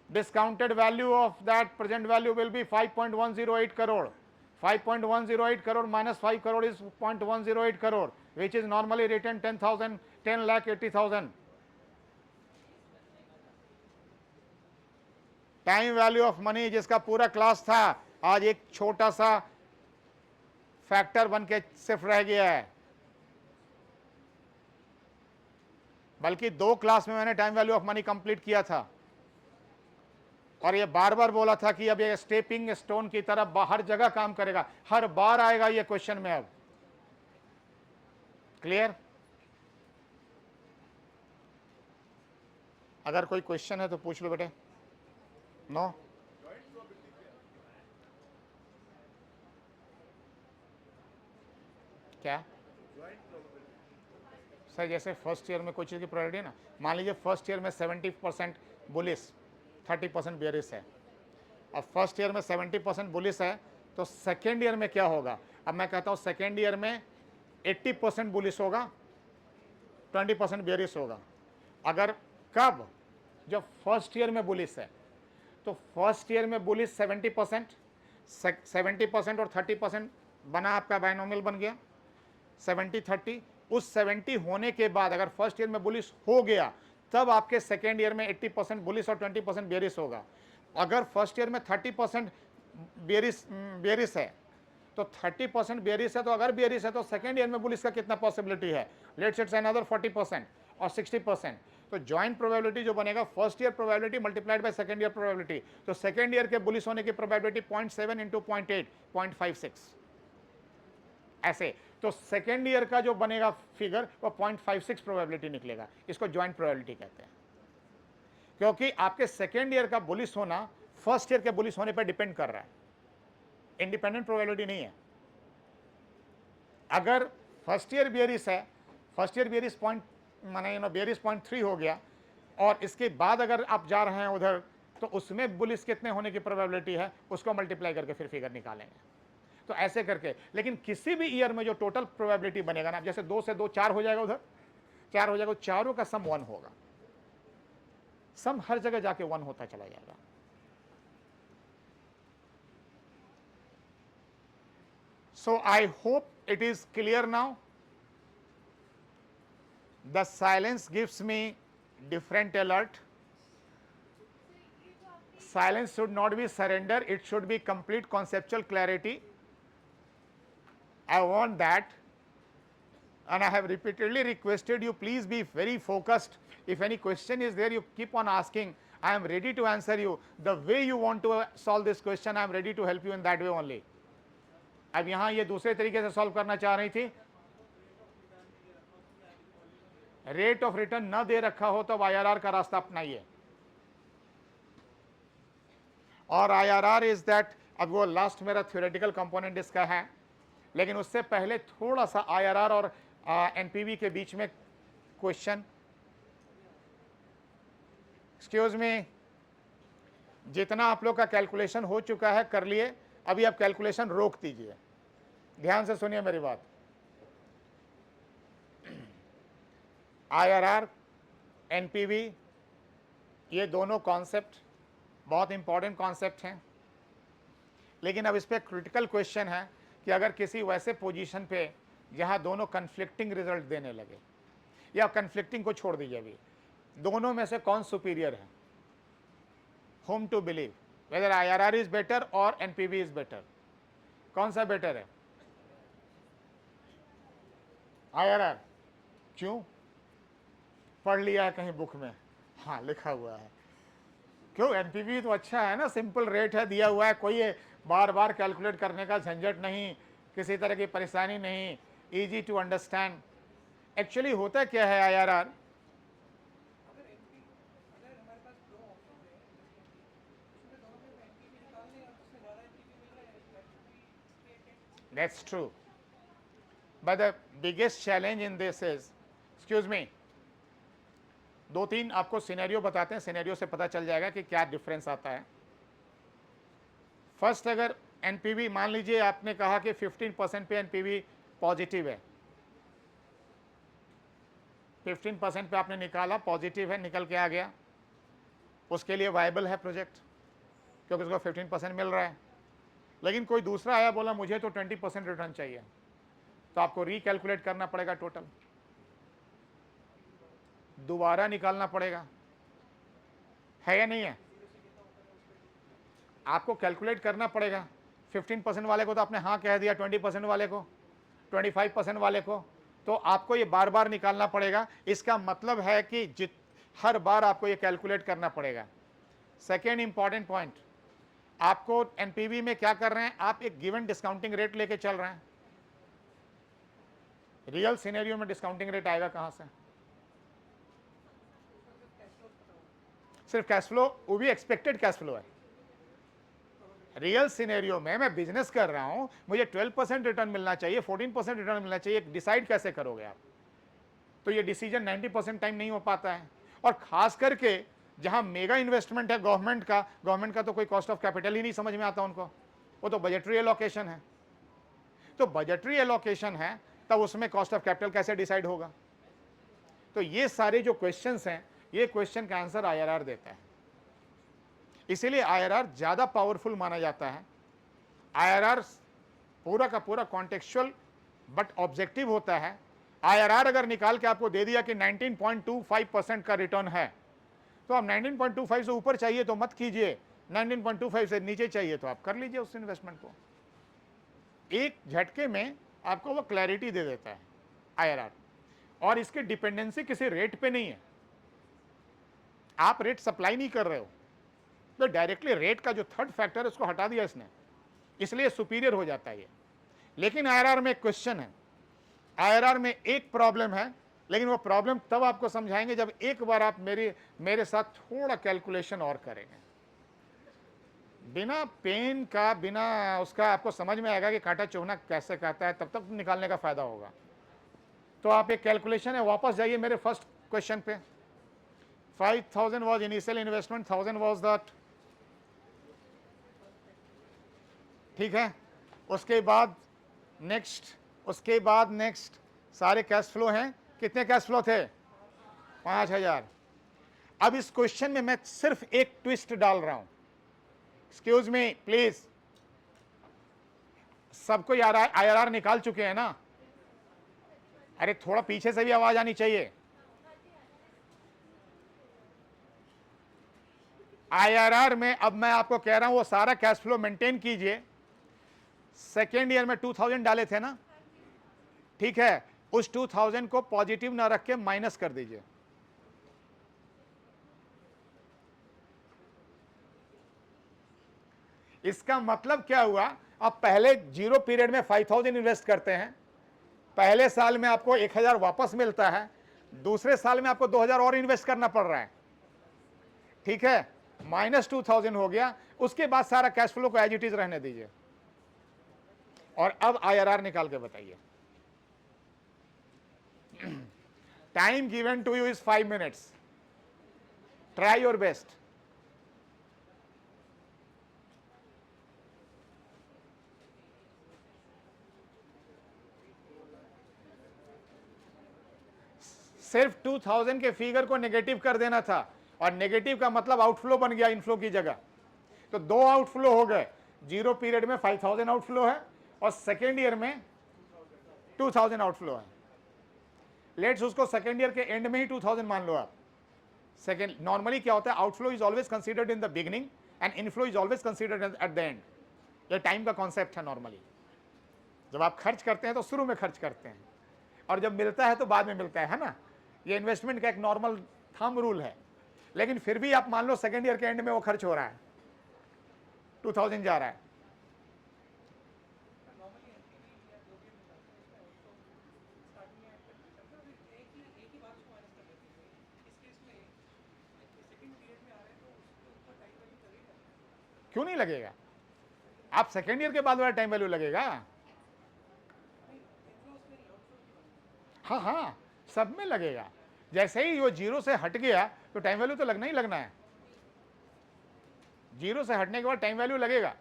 Discounted value of that present value will be 5.108 crore. 5.108 crore minus 5 crore is 0.108 crore, which is normally written 10 lakh 80,000. Time value of money जिसका पूरा क्लास था, आज एक छोटा सा फैक्टर बन के सिर्फ रह गया है। बल्कि 2 क्लास में मैंने time value of money complete किया था, और ये बार बार बोला था कि अब ये स्टेपिंग स्टोन की तरफ हर जगह काम करेगा, हर बार आएगा ये क्वेश्चन में। अब क्लियर? अगर कोई क्वेश्चन है तो पूछ लो बेटे। नो? क्या सर? जैसे फर्स्ट ईयर में कोई चीज़ की प्रायोरिटी है ना, मान लीजिए फर्स्ट ईयर में 70% बुलिस, 30% बेरिस है। अब फर्स्ट ईयर में 70% बुलिस है, तो सेकेंड ईयर में क्या होगा? अब मैं कहता हूँ सेकेंड ईयर में 80% बुलिस होगा, 20% बेरिस होगा। अगर कब? जब फर्स्ट ईयर में बुलिस है, तो फर्स्ट ईयर में बुलिस 70%, 70% और 30% बना, आपका बाइनोमियल बन गया 70-30। उस 70 होने के बाद अगर फर्स्ट ईयर में बुलिस हो गया, तब आपके सेकेंड ईयर में 80% बुलिस और 20% बेरिस होगा। अगर फर्स्ट ईयर में 30% बेरिस है, तो 30% बेरिस है, तो अगर बेरिस है तो सेकेंड ईयर में बुलिस का कितना पॉसिबिलिटी है? लेट्स इट्स अनदर 40% और 60%। तो जॉइंट प्रोबेबिलिटी जो बनेगा, first year probability multiplied by second year probability. तो सेकेंड ईयर के बुलिस होने की प्रोबेबिलिटी 0.7 इंटू 0.8, 0.56 ऐसे। तो सेकेंड ईयर का जो बनेगा फिगर वो 0.56 प्रोबेबिलिटी निकलेगा। इसको जॉइंट प्रोबेबिलिटी कहते हैं, क्योंकि आपके सेकेंड ईयर का बुलिस होना फर्स्ट ईयर के बुलिस होने पर डिपेंड कर रहा है, इंडिपेंडेंट प्रोबेबिलिटी नहीं है। अगर फर्स्ट ईयर बेरिस है, फर्स्ट ईयर बेरिस बेरिस 0.3 हो गया, और इसके बाद अगर आप जा रहे हैं उधर, तो उसमें बुलिस कितने होने की प्रोबेबिलिटी है, उसको मल्टीप्लाई करके फिर फिगर निकालेंगे। तो ऐसे करके, लेकिन किसी भी ईयर में जो टोटल प्रोबेबिलिटी बनेगा ना, जैसे 2 से 2 4 हो जाएगा, उधर 4 हो जाएगा, चारों का सम 1 होगा। सम हर जगह जाके 1 होता चला जाएगा। So I hope it is clear now. The silence gives me different alert. Silence should not be surrender, it should be complete conceptual clarity. I want that, and I have repeatedly requested you, please be very focused. If any question is there, you keep on asking. I am ready to answer you. The way you want to solve this question, I am ready to help you in that way only. अब यहाँ ये दूसरे तरीके से solve करना चाह रही थी, रेट ऑफ रिटर्न न दे रखा हो तो IRR का रास्ता अपनाइए। और IRR इज दैट, अब वो लास्ट मेरा थ्योरेटिकल कंपोनेंट इसका है, लेकिन उससे पहले थोड़ा सा IRR और NPV के बीच में क्वेश्चन। एक्सक्यूज मी, जितना आप लोग का कैलकुलेशन हो चुका है कर लिए, अभी आप कैलकुलेशन रोक दीजिए, ध्यान से सुनिए मेरी बात। IRR, NPV, ये दोनों कॉन्सेप्ट बहुत इंपॉर्टेंट कॉन्सेप्ट हैं, लेकिन अब इस पर क्रिटिकल क्वेश्चन है कि अगर किसी वैसे पोजीशन पे जहां दोनों कन्फ्लिक्टिंग रिजल्ट देने लगे, या कन्फ्लिक्टिंग को छोड़ दीजिए, अभी दोनों में से कौन सुपीरियर है? Home to believe whether IRR is better और NPV इज बेटर, कौन सा बेटर है? IRR क्यों? पढ़ लिया है कहीं बुक में? हाँ, लिखा हुआ है। क्यों? एनपीवी तो अच्छा है ना, सिंपल रेट है, दिया हुआ है, कोई ये बार बार कैलकुलेट करने का झंझट नहीं, किसी तरह की परेशानी नहीं, इजी टू अंडरस्टैंड। एक्चुअली होता क्या है IRR, that's true, but the biggest challenge in this is, excuse me, दो तीन आपको सिनेरियो बताते हैं, सिनेरियो से पता चल जाएगा कि क्या डिफरेंस आता है। फर्स्ट, अगर एनपीवी मान लीजिए आपने कहा कि 15% पे एनपीवी पॉजिटिव है, 15% पे आपने निकाला, पॉजिटिव है, निकल के आ गया, उसके लिए वायबल है प्रोजेक्ट क्योंकि उसको 15% मिल रहा है। लेकिन कोई दूसरा आया बोला मुझे तो 20% रिटर्न चाहिए, तो आपको रिकैलकुलेट करना पड़ेगा, टोटल दोबारा निकालना पड़ेगा, है या नहीं है? आपको कैलकुलेट करना पड़ेगा। 15% वाले को तो आपने हाँ कह दिया, 20% वाले को, 25% वाले को, तो आपको ये बार बार निकालना पड़ेगा। इसका मतलब है कि हर बार आपको ये कैलकुलेट करना पड़ेगा। सेकेंड इंपॉर्टेंट पॉइंट, आपको एनपीवी में क्या कर रहे हैं, आप एक गिवन डिस्काउंटिंग रेट लेके चल रहे हैं। रियल सिनेरियो में डिस्काउंटिंग रेट आएगा कहां से? सिर्फ कैश फ्लो, वो भी एक्सपेक्टेड कैश फ्लो है। रियल सिनेरियो में मैं बिजनेस कर रहा हूं, मुझे 12% रिटर्न मिलना चाहिए, 14% रिटर्न मिलना चाहिए, डिसाइड कैसे करोगे आप? तो ये डिसीजन 90% टाइम नहीं हो पाता है। और खास करके जहां मेगा इन्वेस्टमेंट है गवर्नमेंट का तो कोई कॉस्ट ऑफ कैपिटल ही नहीं समझ में आता उनको, वो तो बजटरी एलोकेशन है। तो बजटरी एलोकेशन है, तब उसमें कॉस्ट ऑफ कैपिटल कैसे डिसाइड होगा? तो ये सारे जो क्वेश्चंस हैं, ये क्वेश्चन का आंसर IRR देता है। इसीलिए IRR ज्यादा पावरफुल माना जाता है। IRR पूरा का पूरा कॉन्टेक्चुअल बट ऑब्जेक्टिव होता है। IRR अगर निकाल के आपको दे दिया कि 19.25% का रिटर्न है, तो आप 19.25 से ऊपर चाहिए तो मत कीजिए, 19.25 से नीचे चाहिए तो आप कर लीजिए उस इन्वेस्टमेंट को। एक झटके में आपको वो क्लैरिटी दे देता है IRR। और इसकी डिपेंडेंसी किसी रेट पे नहीं है, आप रेट सप्लाई नहीं कर रहे हो, तो डायरेक्टली रेट का जो थर्ड फैक्टर है उसको हटा दिया इसने, इसलिए सुपीरियर हो जाता है ये। लेकिन IRR में एक क्वेश्चन है, IRR में एक प्रॉब्लम है, लेकिन वो प्रॉब्लम तब आपको समझाएंगे जब एक बार आप मेरे साथ थोड़ा कैलकुलेशन और करेंगे। बिना पेन का, बिना उसका आपको समझ में आएगा कि कांटा चुभना कैसे कहता है, तब तक निकालने का फायदा होगा। तो आप एक कैलकुलेशन है, वापस जाइए मेरे फर्स्ट क्वेश्चन पे। 5,000 was initial investment, 1,000 was that, ठीक है। उसके बाद नेक्स्ट सारे कैश फ्लो हैं। कितने कैश फ्लो थे? 5,000। अब इस क्वेश्चन में मैं सिर्फ एक ट्विस्ट डाल रहा हूं। एक्सक्यूज मी प्लीज, सबको IRR निकाल चुके हैं ना? अरे थोड़ा पीछे से भी आवाज आनी चाहिए। IRR में अब मैं आपको कह रहा हूं वो सारा कैश फ्लो मेंटेन कीजिए। सेकेंड ईयर में 2,000 डाले थे ना, ठीक है, उस 2,000 को पॉजिटिव ना रख के माइनस कर दीजिए। इसका मतलब क्या हुआ, आप पहले जीरो पीरियड में 5,000 इन्वेस्ट करते हैं, पहले साल में आपको 1,000 वापस मिलता है, दूसरे साल में आपको 2,000 और इन्वेस्ट करना पड़ रहा है, ठीक है, -2,000 हो गया। उसके बाद सारा कैश फ्लो को एज इट इज रहने दीजिए और अब IRR निकाल के बताइए। Time given to you is 5 minutes, try your best. सिर्फ 2,000 के फिगर को नेगेटिव कर देना था, और नेगेटिव का मतलब आउटफ्लो बन गया इनफ्लो की जगह। तो दो आउटफ्लो हो गए, जीरो पीरियड में 5,000 आउटफ्लो है और सेकेंड ईयर में 2,000 आउटफ्लो है। लेट्स उसको सेकेंड ईयर के एंड में ही 2,000 मान लो आप। सेकेंड नॉर्मली क्या होता है, outflow is always considered in the beginning and inflow is always considered at the end. ये टाइम का कॉन्सेप्ट है। नॉर्मली जब आप खर्च करते हैं तो शुरू में खर्च करते हैं, और जब मिलता है तो बाद में मिलता है ना। ये इन्वेस्टमेंट का एक नॉर्मल थंब रूल है। लेकिन फिर भी आप मान लो सेकेंड ईयर के एंड में वो खर्च हो रहा है, 2000 जा रहा है। क्यों नहीं लगेगा? आप सेकेंड ईयर के बाद वाला टाइम वैल्यू लगेगा। हाँ हाँ, सब में लगेगा। जैसे ही वो जीरो से हट गया तो टाइम वैल्यू तो लगना ही लगना है। जीरो से हटने के बाद टाइम वैल्यू लगेगा।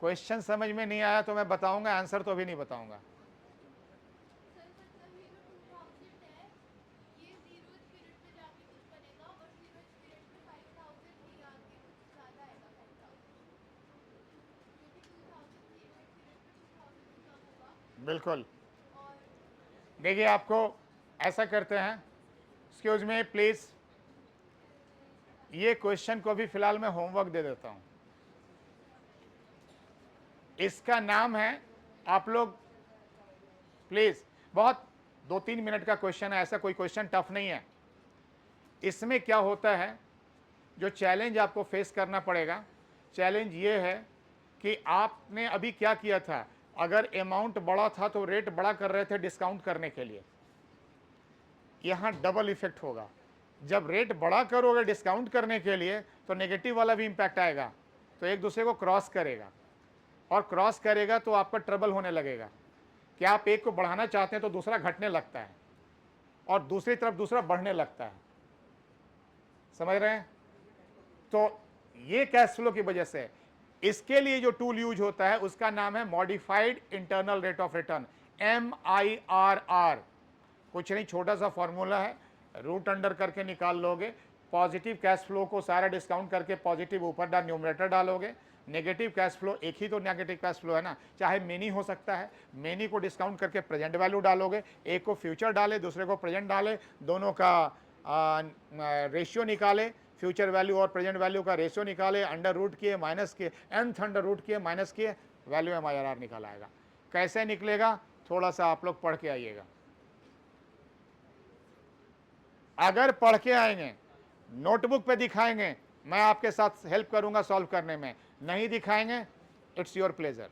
क्वेश्चन समझ में नहीं आया तो मैं बताऊंगा, आंसर तो अभी नहीं बताऊंगा। सर मतलब ये जो 2000 है ये 0th पीरियड में जाके कुछ बनेगा और 0th पीरियड में 5000 नहीं आके कुछ ज़्यादा आएगा 5000, क्योंकि 2000 0th पीरियड में 2000 कम होगा। बिल्कुल। और देखिए, आपको ऐसा करते हैं, एक्सक्यूज मी प्लीज, ये क्वेश्चन को भी फिलहाल मैं होमवर्क दे देता हूं। इसका नाम है, आप लोग प्लीज, बहुत 2-3 मिनट का क्वेश्चन है, ऐसा कोई क्वेश्चन टफ नहीं है। इसमें क्या होता है, जो चैलेंज आपको फेस करना पड़ेगा, चैलेंज ये है कि आपने अभी क्या किया था। अगर अमाउंट बड़ा था तो रेट बड़ा कर रहे थे डिस्काउंट करने के लिए, यहां डबल इफेक्ट होगा। जब रेट बड़ा करोगे डिस्काउंट करने के लिए तो नेगेटिव वाला भी इंपैक्ट आएगा, तो एक दूसरे को क्रॉस करेगा, और क्रॉस करेगा तो आपका ट्रबल होने लगेगा कि आप एक को बढ़ाना चाहते हैं तो दूसरा घटने लगता है, और दूसरी तरफ दूसरा बढ़ने लगता है। समझ रहे हैं? तो ये कैश फ्लो की वजह से इसके लिए जो टूल यूज होता है उसका नाम है modified internal rate of return, MIRR। कुछ नहीं, छोटा सा फॉर्मूला है, रूट अंडर करके निकाल लोगे। पॉजिटिव कैश फ्लो को सारा डिस्काउंट करके पॉजिटिव ऊपर न्यूमरेटर डालोगे। नेगेटिव कैश फ्लो, एक ही तो नेगेटिव कैश फ्लो है ना, चाहे मेनी हो सकता है, मेनी को डिस्काउंट करके प्रेजेंट वैल्यू डालोगे। एक को फ्यूचर डाले, दूसरे को प्रेजेंट डाले, दोनों का रेशियो निकाले, फ्यूचर वैल्यू और प्रेजेंट वैल्यू का रेशियो निकाले, अंडर रूट किए, माइनस किए, nth अंडर रूट किए, माइनस किए, वैल्यू MIRR निकाल आएगा। कैसे निकलेगा थोड़ा सा आप लोग पढ़ के आइएगा। अगर पढ़ के आएंगे, नोटबुक पे दिखाएंगे, मैं आपके साथ हेल्प करूंगा सॉल्व करने में। नहीं दिखाएंगे, it's your pleasure,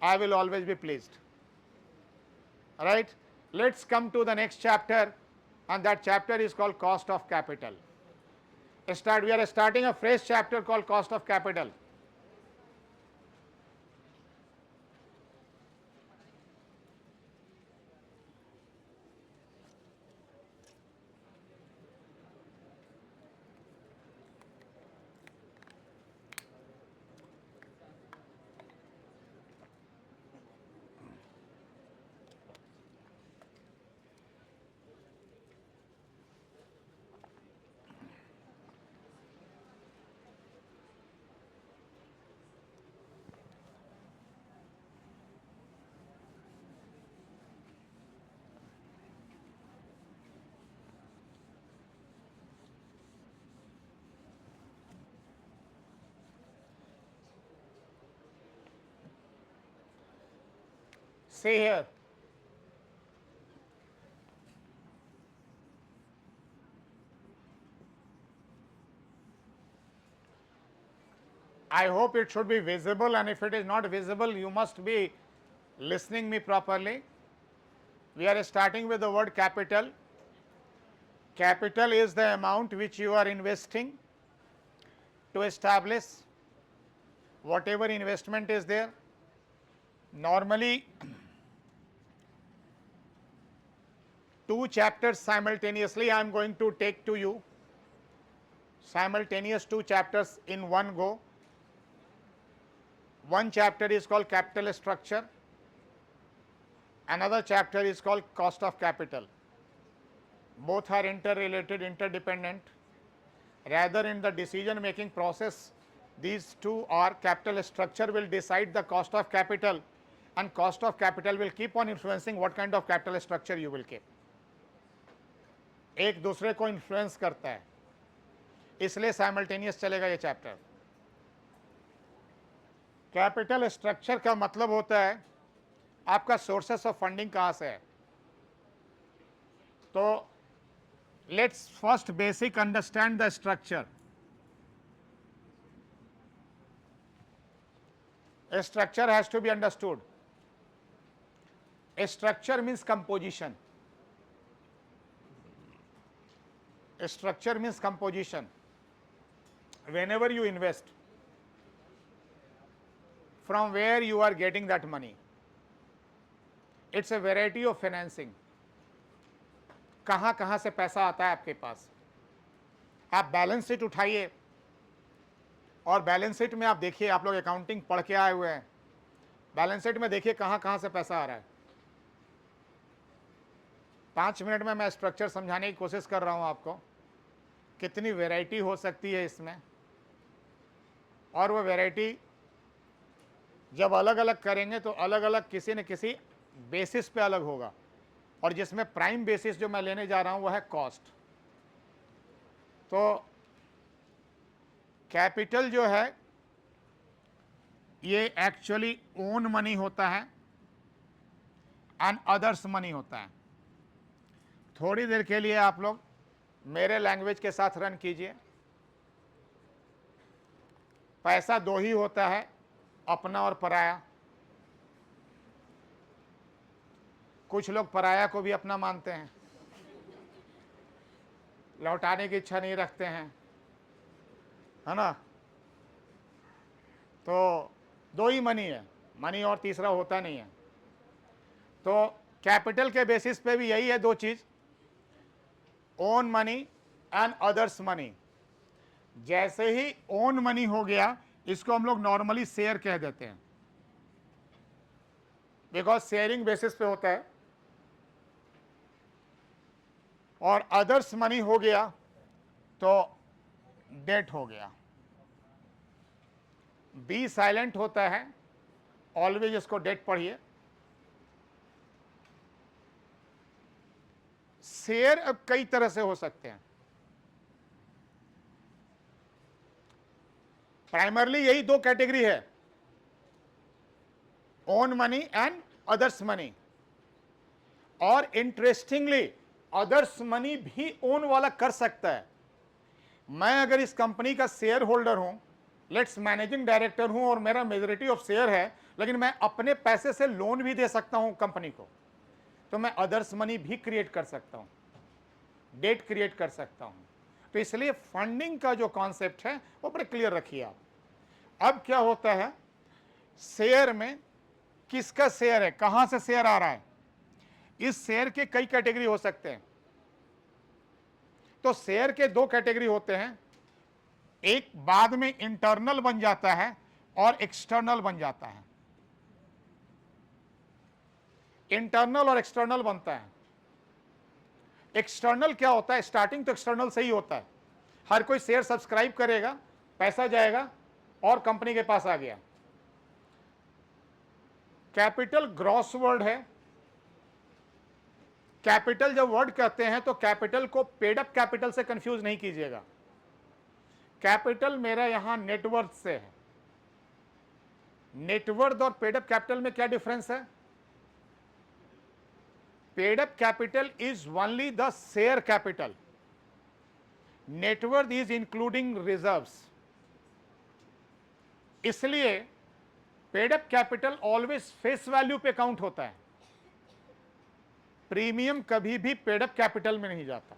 I will always be pleased. Right, let's come to the next chapter, and that chapter is called cost of capital. We are starting a fresh chapter called cost of capital. See here, I hope it should be visible, and if it is not visible you must be listening me properly. We are starting with the word capital. Capital is the amount which you are investing to establish whatever investment is there. Normally, two chapters simultaneously I am going to take to you, simultaneous two chapters in one go. One chapter is called capital structure, another chapter is called cost of capital. Both are interrelated, interdependent. Rather, in the decision making process, these two are, capital structure will decide the cost of capital, and cost of capital will keep on influencing what kind of capital structure you will keep. एक दूसरे को influence करता है, इसलिए simultaneous चलेगा ये chapter. Capital structure का मतलब होता है आपका सोर्सेस ऑफ फंडिंग कहाँ से है। तो let's first basic understand the structure. A structure has to be understood. A structure means composition. A structure means composition. Whenever you invest, from where you are getting that money, it's a variety of financing. कहाँ कहाँ से पैसा आता है आपके पास। आप balance sheet उठाइए और बैलेंस शीट में आप देखिए, आप लोग अकाउंटिंग पढ़ के आए हुए हैं, बैलेंस शीट में देखिए कहाँ कहाँ से पैसा आ रहा है। 5 मिनट में मैं स्ट्रक्चर समझाने की कोशिश कर रहा हूँ आपको, कितनी वैरायटी हो सकती है इसमें, और वो वैरायटी जब अलग अलग करेंगे तो अलग अलग किसी न किसी बेसिस पे अलग होगा, और जिसमें प्राइम बेसिस जो मैं लेने जा रहा हूँ वो है कॉस्ट। तो कैपिटल जो है ये एक्चुअली ओन मनी होता है एंड अदर्स मनी होता है। थोड़ी देर के लिए आप लोग मेरे लैंग्वेज के साथ रन कीजिए। पैसा दो ही होता है, अपना और पराया। कुछ लोग पराया को भी अपना मानते हैं, लौटाने की इच्छा नहीं रखते हैं, है ना। तो दो ही मनी है, मनी और तीसरा होता नहीं है। तो कैपिटल के बेसिस पे भी यही है दो चीज, own money and others money. जैसे ही ओन मनी हो गया, इसको हम लोग नॉर्मली शेयर कह देते हैं, बिकॉज शेयरिंग बेसिस पे होता है। और अदर्स मनी हो गया तो डेट हो गया। बी साइलेंट होता है, ऑलवेज इसको डेट पढ़िए। शेयर अब कई तरह से हो सकते हैं, प्राइमरली यही दो कैटेगरी है, own money and others money. और इंटरेस्टिंगली अदर्स मनी भी ओन वाला कर सकता है। मैं अगर इस कंपनी का शेयर होल्डर हूं, लेट्स मैनेजिंग डायरेक्टर हूं और मेरा मेजॉरिटी ऑफ शेयर है, लेकिन मैं अपने पैसे से लोन भी दे सकता हूं कंपनी को, तो मैं अदर्स मनी भी क्रिएट कर सकता हूं, डेट क्रिएट कर सकता हूं। तो इसलिए फंडिंग का जो कॉन्सेप्ट है वो बड़े क्लियर रखिए आप। अब क्या होता है, शेयर में किसका शेयर है, कहां से शेयर आ रहा है, इस शेयर के कई कैटेगरी हो सकते हैं। तो शेयर के दो कैटेगरी होते हैं, एक बाद में इंटरनल बन जाता है और एक्सटर्नल बन जाता है। इंटरनल और एक्सटर्नल बनता है। एक्सटर्नल क्या होता है, स्टार्टिंग तो एक्सटर्नल से ही होता है। हर कोई शेयर सब्सक्राइब करेगा, पैसा जाएगा और कंपनी के पास आ गया। कैपिटल ग्रॉस वर्ड है। कैपिटल जब वर्ड कहते हैं तो कैपिटल को पेड अप कैपिटल से कंफ्यूज नहीं कीजिएगा। कैपिटल मेरा यहां नेटवर्थ से है। नेटवर्थ और पेड अप कैपिटल में क्या डिफरेंस है? Paid up capital is only the share capital, net worth is including reserves. इसलिए paid up capital always face value पे काउंट होता है। प्रीमियम कभी भी पेड अप कैपिटल में नहीं जाता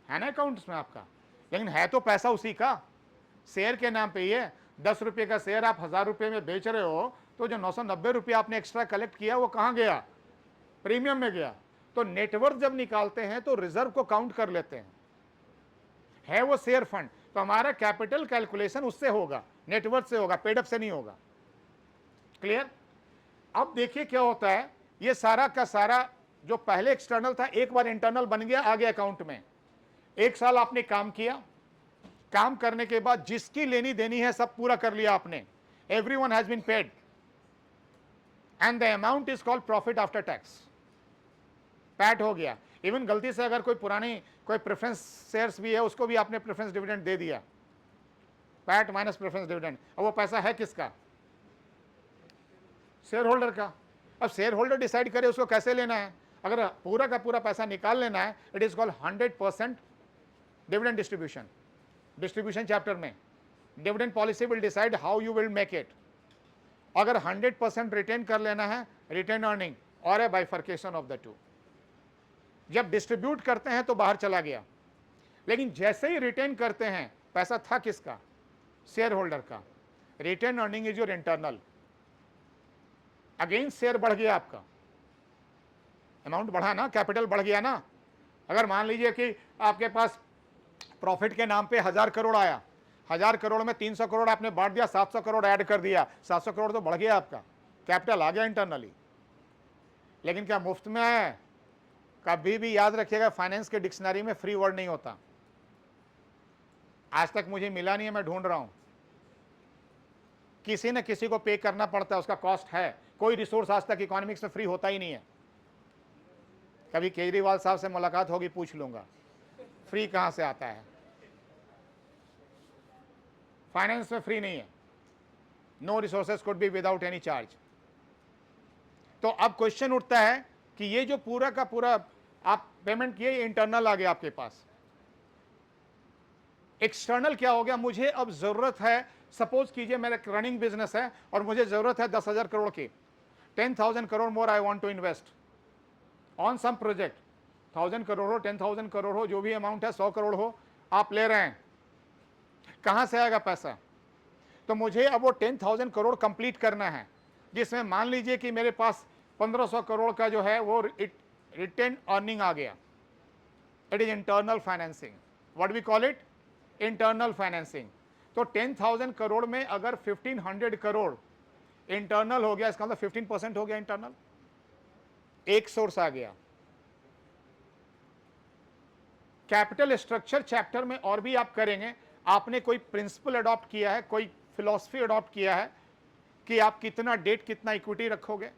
है ना अकाउंट्स में आपका, लेकिन है तो पैसा उसी का, शेयर के नाम पे ही है। 10 रुपये का शेयर आप 1000 रुपये में बेच रहे हो, तो जो 990 रुपये आपने एक्स्ट्रा कलेक्ट किया वो कहां गया? प्रीमियम में गया। तो नेटवर्थ जब निकालते हैं तो रिजर्व को काउंट कर लेते हैं, है वो शेयर फंड। तो हमारा कैपिटल कैलकुलेशन उससे होगा, नेटवर्थ से होगा, पेड अप से नहीं होगा। क्लियर? अब देखिए क्या होता है, ये सारा का सारा जो पहले एक्सटर्नल था एक बार इंटरनल बन गया, आ गया अकाउंट में। 1 साल आपने काम किया, काम करने के बाद जिसकी लेनी देनी है सब पूरा कर लिया आपने, everyone has been paid and the amount is called profit after tax. PAT हो गया। इवन गलती से अगर कोई पुरानी कोई प्रेफरेंस शेयर्स भी है, उसको भी आपने प्रेफरेंस डिविडेंड दे दिया, पैट माइनस प्रेफरेंस डिविडेंड। अब वो पैसा है किसका? शेयर होल्डर का। अब शेयर होल्डर डिसाइड करे उसको कैसे लेना है। अगर पूरा का पूरा पैसा निकाल लेना है, it is called 100% dividend distribution. Distribution chapter में dividend policy will decide how you will make it. अगर 100% रिटेन कर लेना है, रिटेन अर्निंग और a bifurcation of the two. जब डिस्ट्रीब्यूट करते हैं तो बाहर चला गया, लेकिन जैसे ही रिटेन करते हैं पैसा था किसका? शेयर होल्डर का। Retain earning is your internal. Again share बढ़ गया, आपका अमाउंट बढ़ा ना, कैपिटल बढ़ गया ना। अगर मान लीजिए कि आपके पास प्रॉफिट के नाम पे 1000 करोड़ आया, 1000 करोड़ में 300 करोड़ आपने बांट दिया, 700 करोड़ ऐड कर दिया, 700 करोड़ तो बढ़ गया आपका, कैपिटल आ गया इंटरनली। लेकिन क्या मुफ्त में है? कभी भी याद रखिएगा, फाइनेंस के डिक्शनरी में फ्री वर्ड नहीं होता। आज तक मुझे मिला नहीं है, मैं ढूंढ रहा हूं। किसी न किसी को पे करना पड़ता है, उसका कॉस्ट है। कोई रिसोर्स आज तक इकोनॉमिक्स में फ्री होता ही नहीं है। कभी केजरीवाल साहब से मुलाकात होगी, पूछ लूंगा फ्री कहां से आता है। फाइनेंस में फ्री नहीं है। No resources could be without any charge. तो अब क्वेश्चन उठता है कि ये जो पूरा का पूरा आप पेमेंट किए, इंटरनल आ गया आपके पास। एक्सटर्नल क्या हो गया? मुझे अब जरूरत है, सपोज कीजिए मेरा रनिंग बिजनेस है और मुझे जरूरत है 10,000 करोड़ की। 10,000 crore more I want to invest on some project. 1000 crore हो, 10,000 करोड़ हो, जो भी अमाउंट है, 100 करोड़ हो, आप ले रहे हैं। कहां से आएगा पैसा? तो मुझे अब वो 10,000 करोड़ कंप्लीट करना है, जिसमें मान लीजिए कि मेरे पास 1500 करोड़ का जो है वो रिटेन अर्निंग आ गया। It is internal financing. What we call it? Internal financing. तो 10,000 करोड़ में अगर 1500 करोड़ इंटरनल हो गया, इसका मतलब 15% हो गया इंटरनल। एक सोर्स आ गया। कैपिटल स्ट्रक्चर चैप्टर में और भी आप करेंगे। आपने कोई प्रिंसिपल अडॉप्ट किया है, कोई फिलॉसफी अडॉप्ट किया है कि आप कितना डेट, कितना इक्विटी रखोगे।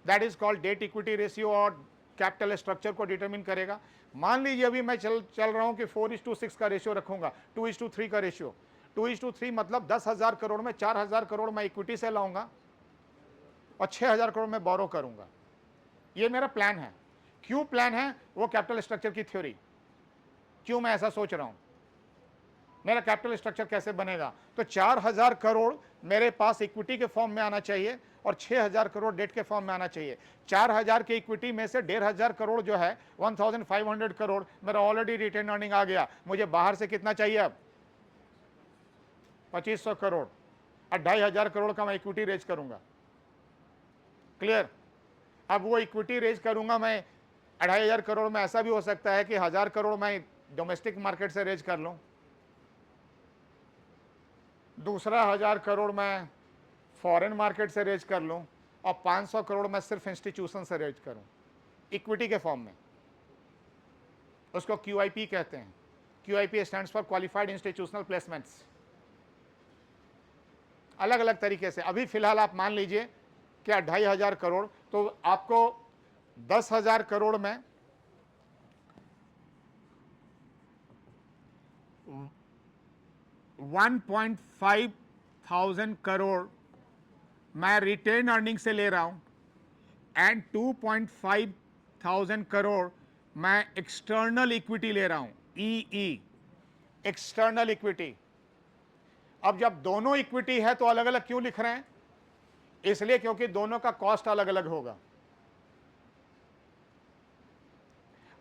That is called debt equity ratio, और कैपिटल स्ट्रक्चर को डिटरमिन करेगा। मान लीजिए अभी मैं चल रहा हूं कि 4:6 का रेशियो रखूंगा, 2:3 का रेशियो। 2:3 मतलब 10,000 करोड़ में 4,000 करोड़ मैं इक्विटी से लाऊंगा और 6,000 करोड़ में बोरो करूंगा। ये मेरा प्लान है। क्यों प्लान है? वो कैपिटल स्ट्रक्चर की थ्योरी। क्यों मैं ऐसा सोच रहा हूं? मेरा कैपिटल स्ट्रक्चर कैसे बनेगा? तो 4,000 करोड़ मेरे पास इक्विटी के फॉर्म में आना चाहिए और 6,000 करोड़ डेट के फॉर्म में आना चाहिए। 4,000 के इक्विटी में से 1,500 करोड़ जो है, 1,500 करोड़ मेरा ऑलरेडी रिटेन अर्निंग आ गया। मुझे बाहर से कितना चाहिए अब? 2,500 करोड़। 2,500 करोड़ का मैं इक्विटी रेज करूंगा। क्लियर? अब वो इक्विटी रेज करूंगा मैं 2,500 करोड़ में। ऐसा भी हो सकता है कि 1,000 करोड़ मैं डोमेस्टिक मार्केट से रेज कर लूं, दूसरा 1,000 करोड़ मैं फॉरेन मार्केट से रेज कर लूं, और 500 करोड़ मैं सिर्फ इंस्टीट्यूशन से रेज करूं इक्विटी के फॉर्म में। उसको QIP कहते हैं। QIP stands for qualified institutional placements. अलग अलग तरीके से। अभी फिलहाल आप मान लीजिए कि 2,500 करोड़, तो आपको 10,000 करोड़ में 1.5 थाउजेंड करोड़ मैं रिटेन अर्निंग से ले रहा हूं, एंड 2.5 थाउजेंड करोड़ मैं एक्सटर्नल इक्विटी ले रहा हूं, EE, एक्सटर्नल इक्विटी। अब जब दोनों इक्विटी है तो अलग अलग क्यों लिख रहे हैं? इसलिए क्योंकि दोनों का कॉस्ट अलग अलग होगा।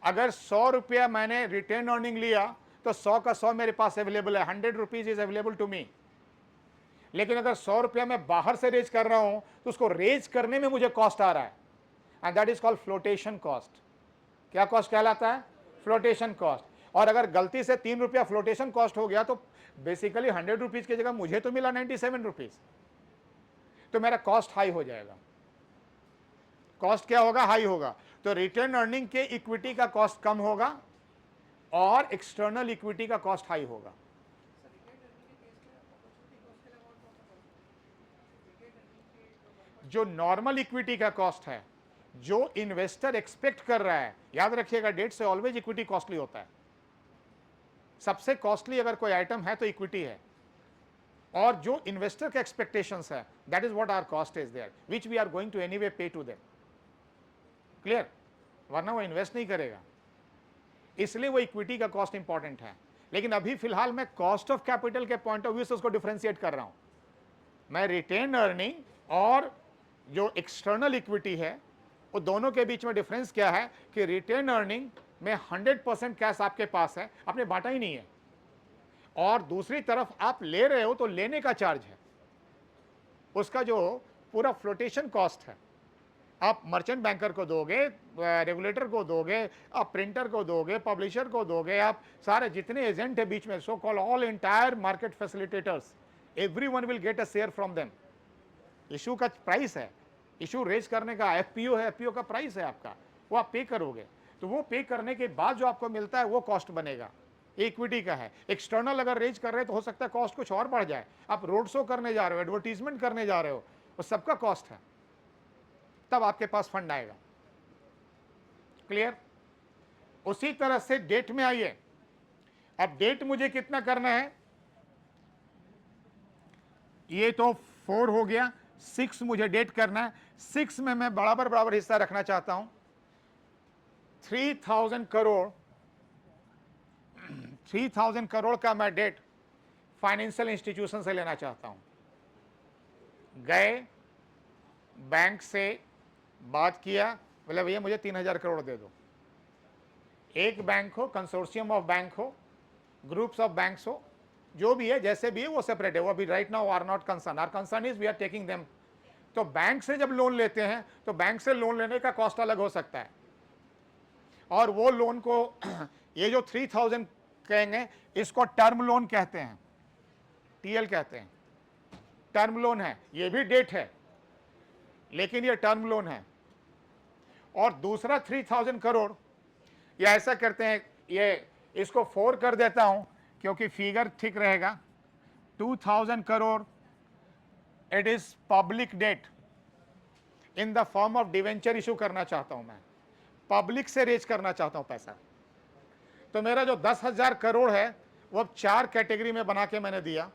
अगर 100 रुपया मैंने रिटेन अर्निंग लिया तो 100 का 100 मेरे पास अवेलेबल है, 100 rupees is available to me. लेकिन अगर 100 रुपया मैं बाहर से रेज कर रहा हूं तो उसको रेज करने में मुझे कॉस्ट आ रहा है, and that is called flotation cost. क्या कॉस्ट कहलाता है? Flotation cost. और अगर गलती से 3 रुपया फ्लोटेशन कॉस्ट हो गया तो बेसिकली 100 रुपीज की जगह मुझे तो मिला 97 रुपीज, तो मेरा कॉस्ट हाई हो जाएगा। कॉस्ट क्या होगा? हाई होगा। तो रिटेन अर्निंग के इक्विटी का कॉस्ट कम होगा और एक्सटर्नल इक्विटी का कॉस्ट हाई होगा। जो नॉर्मल इक्विटी का कॉस्ट है, जो इन्वेस्टर एक्सपेक्ट कर रहा है, याद रखिएगा डेट से ऑलवेज इक्विटी कॉस्टली होता है। सबसे कॉस्टली अगर कोई आइटम है तो इक्विटी है, और जो इन्वेस्टर के एक्सपेक्टेशंस है, that is what our cost is there, which we are going to anyway pay to them. Clear? वरना वो इन्वेस्ट नहीं करेगा, इसलिए वो इक्विटी का कॉस्ट इंपॉर्टेंट है। लेकिन अभी फिलहाल मैं कॉस्ट ऑफ कैपिटल के पॉइंट ऑफ व्यू से उसको डिफरेंशिएट कर रहा हूं। मैं रिटेन अर्निंग और जो एक्सटर्नल इक्विटी है, वो दोनों के बीच में डिफरेंस क्या है कि रिटेन अर्निंग में 100% कैश आपके पास है, आपने बांटा ही नहीं है, और दूसरी तरफ आप ले रहे हो तो लेने का चार्ज है, उसका जो पूरा फ्लोटेशन कॉस्ट है, आप मर्चेंट बैंकर को दोगे, रेगुलेटर को दोगे, आप प्रिंटर को दोगे, पब्लिशर को दोगे, आप सारे जितने एजेंट है बीच में, so call all entire market facilitators, everyone will get a share from them. Issue का प्राइस है, इशू रेज करने का एफपीओ है, एफपीओ का प्राइस है आपका, वो आप पे करोगे, तो वो पे करने के बाद जो आपको मिलता है वो कॉस्ट बनेगा, इक्विटी का है। एक्सटर्नल अगर रेज कर रहे हैं तो हो सकता है कॉस्ट कुछ और बढ़ जाए, आप रोड शो करने जा रहे हो, एडवर्टीजमेंट करने जा रहे हो, वो सबका कॉस्ट है, तब आपके पास फंड आएगा। क्लियर? उसी तरह से डेट में आइए। अब डेट मुझे कितना करना है, ये तो 4 हो गया, 6 मुझे डेट करना है। 6 में मैं बराबर बराबर हिस्सा रखना चाहता हूं, 3000 करोड़ 3000 करोड़ का मैं डेट फाइनेंशियल इंस्टीट्यूशन से लेना चाहता हूं। गए बैंक से बात किया, बोले भैया मुझे 3000 करोड़ दे दो। एक बैंक हो, कंसोर्शियम ऑफ बैंक हो, ग्रुप्स ऑफ बैंक्स हो, जो भी है, जैसे भी है वो सेपरेट है, वो अभी right now are not concern, our concern is we are taking them. तो बैंक से जब लोन लेते हैं तो बैंक से लोन लेने का कॉस्ट अलग हो सकता है, और वो लोन को ये जो 3000 कहेंगे इसको टर्म लोन कहते हैं, टीएल कहते हैं, टर्म लोन है, ये भी डेट है लेकिन ये टर्म लोन है। और दूसरा 3000 करोड़, या ऐसा करते हैं, ये इसको 4 कर देता हूं क्योंकि फिगर ठीक रहेगा, 2000 crore it is public debt in the form of debenture issue करना चाहता हूं, मैं पब्लिक से रेज करना चाहता हूं पैसा। तो मेरा जो 10,000 करोड़ है वो अब 4 कैटेगरी में बना के मैंने दिया,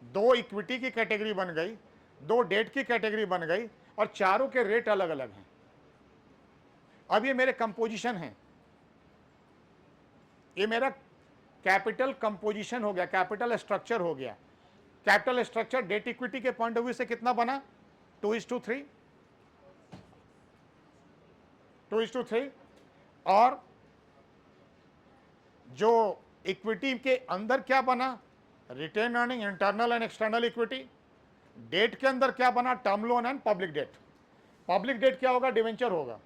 2 इक्विटी की कैटेगरी बन गई, 2 डेट की कैटेगरी बन गई, और चारों के रेट अलग अलग हैं। अब ये मेरे कंपोजिशन हैं, ये मेरा कैपिटल कंपोजिशन हो गया, कैपिटल स्ट्रक्चर हो गया। कैपिटल स्ट्रक्चर डेट इक्विटी के पॉइंट ऑफ व्यू से कितना बना, 2:3, 2:3, और जो इक्विटी के अंदर क्या बना, retain earning, internal and external equity. Debt के अंदर क्या बना, term loan and public debt. Public debt क्या होगा, डिवेंचर होगा,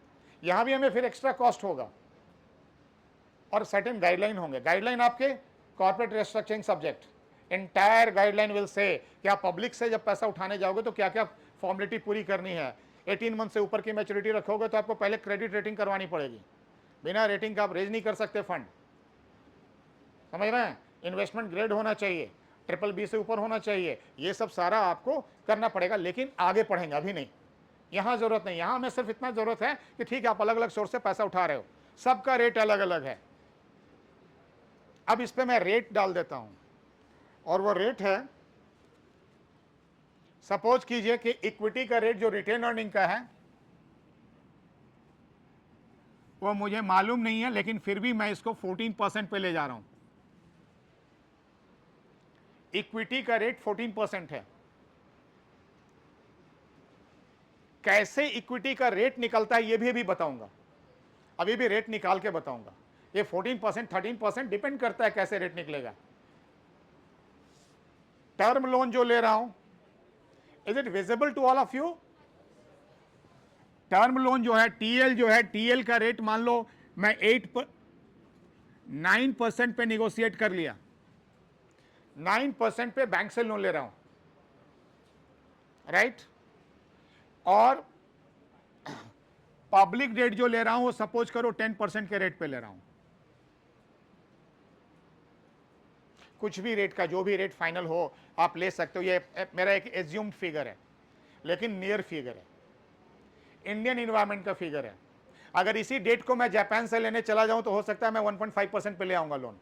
यहां भी हमें फिर एक्स्ट्रा कॉस्ट होगा, और सर्टेन गाइडलाइन होंगे। गाइडलाइन आपके corporate restructuring subject, entire guideline will say कि आप पब्लिक से जब पैसा उठाने जाओगे तो क्या क्या फॉर्मेलिटी पूरी करनी है। 18 मंथ से ऊपर की मैच्योरिटी रखोगे तो आपको पहले क्रेडिट रेटिंग करवानी पड़ेगी, बिना रेटिंग का आप रेज नहीं कर सकते फंड, समझ रहे हैं। इन्वेस्टमेंट ग्रेड होना चाहिए, BBB से ऊपर होना चाहिए, ये सब सारा आपको करना पड़ेगा। लेकिन आगे पढ़ेंगे, अभी नहीं, यहां जरूरत नहीं। यहां हमें सिर्फ इतना जरूरत है कि ठीक है आप अलग अलग सोर्स से पैसा उठा रहे हो, सबका रेट अलग अलग है। अब इस पे मैं रेट डाल देता हूं, और वो रेट है, सपोज कीजिए कि इक्विटी का रेट जो रिटेन अर्निंग का है वो मुझे मालूम नहीं है, लेकिन फिर भी मैं इसको 14% पे ले जा रहा हूं। इक्विटी का रेट 14% है। कैसे इक्विटी का रेट निकलता है ये भी अभी बताऊंगा, अभी भी रेट निकाल के बताऊंगा। ये 14%, 13% डिपेंड करता है कैसे रेट निकलेगा। टर्म लोन जो ले रहा हूं, is it visible to all of you? Term loan जो है, टीएल जो है, टीएल का रेट मान लो मैं 9% पे निगोशिएट कर लिया, 9% पे बैंक से लोन ले रहा हूं, राइट। और पब्लिक डेट जो ले रहा हूं वो सपोज करो 10% के रेट पे ले रहा हूं। कुछ भी रेट का, जो भी रेट फाइनल हो आप ले सकते हो, ये मेरा एक एज्यूम्ड फिगर है लेकिन नियर फिगर है, इंडियन इन्वायरमेंट का फिगर है। अगर इसी डेट को मैं जापान से लेने चला जाऊं तो हो सकता है मैं 1.5% पे ले आऊंगा लोन,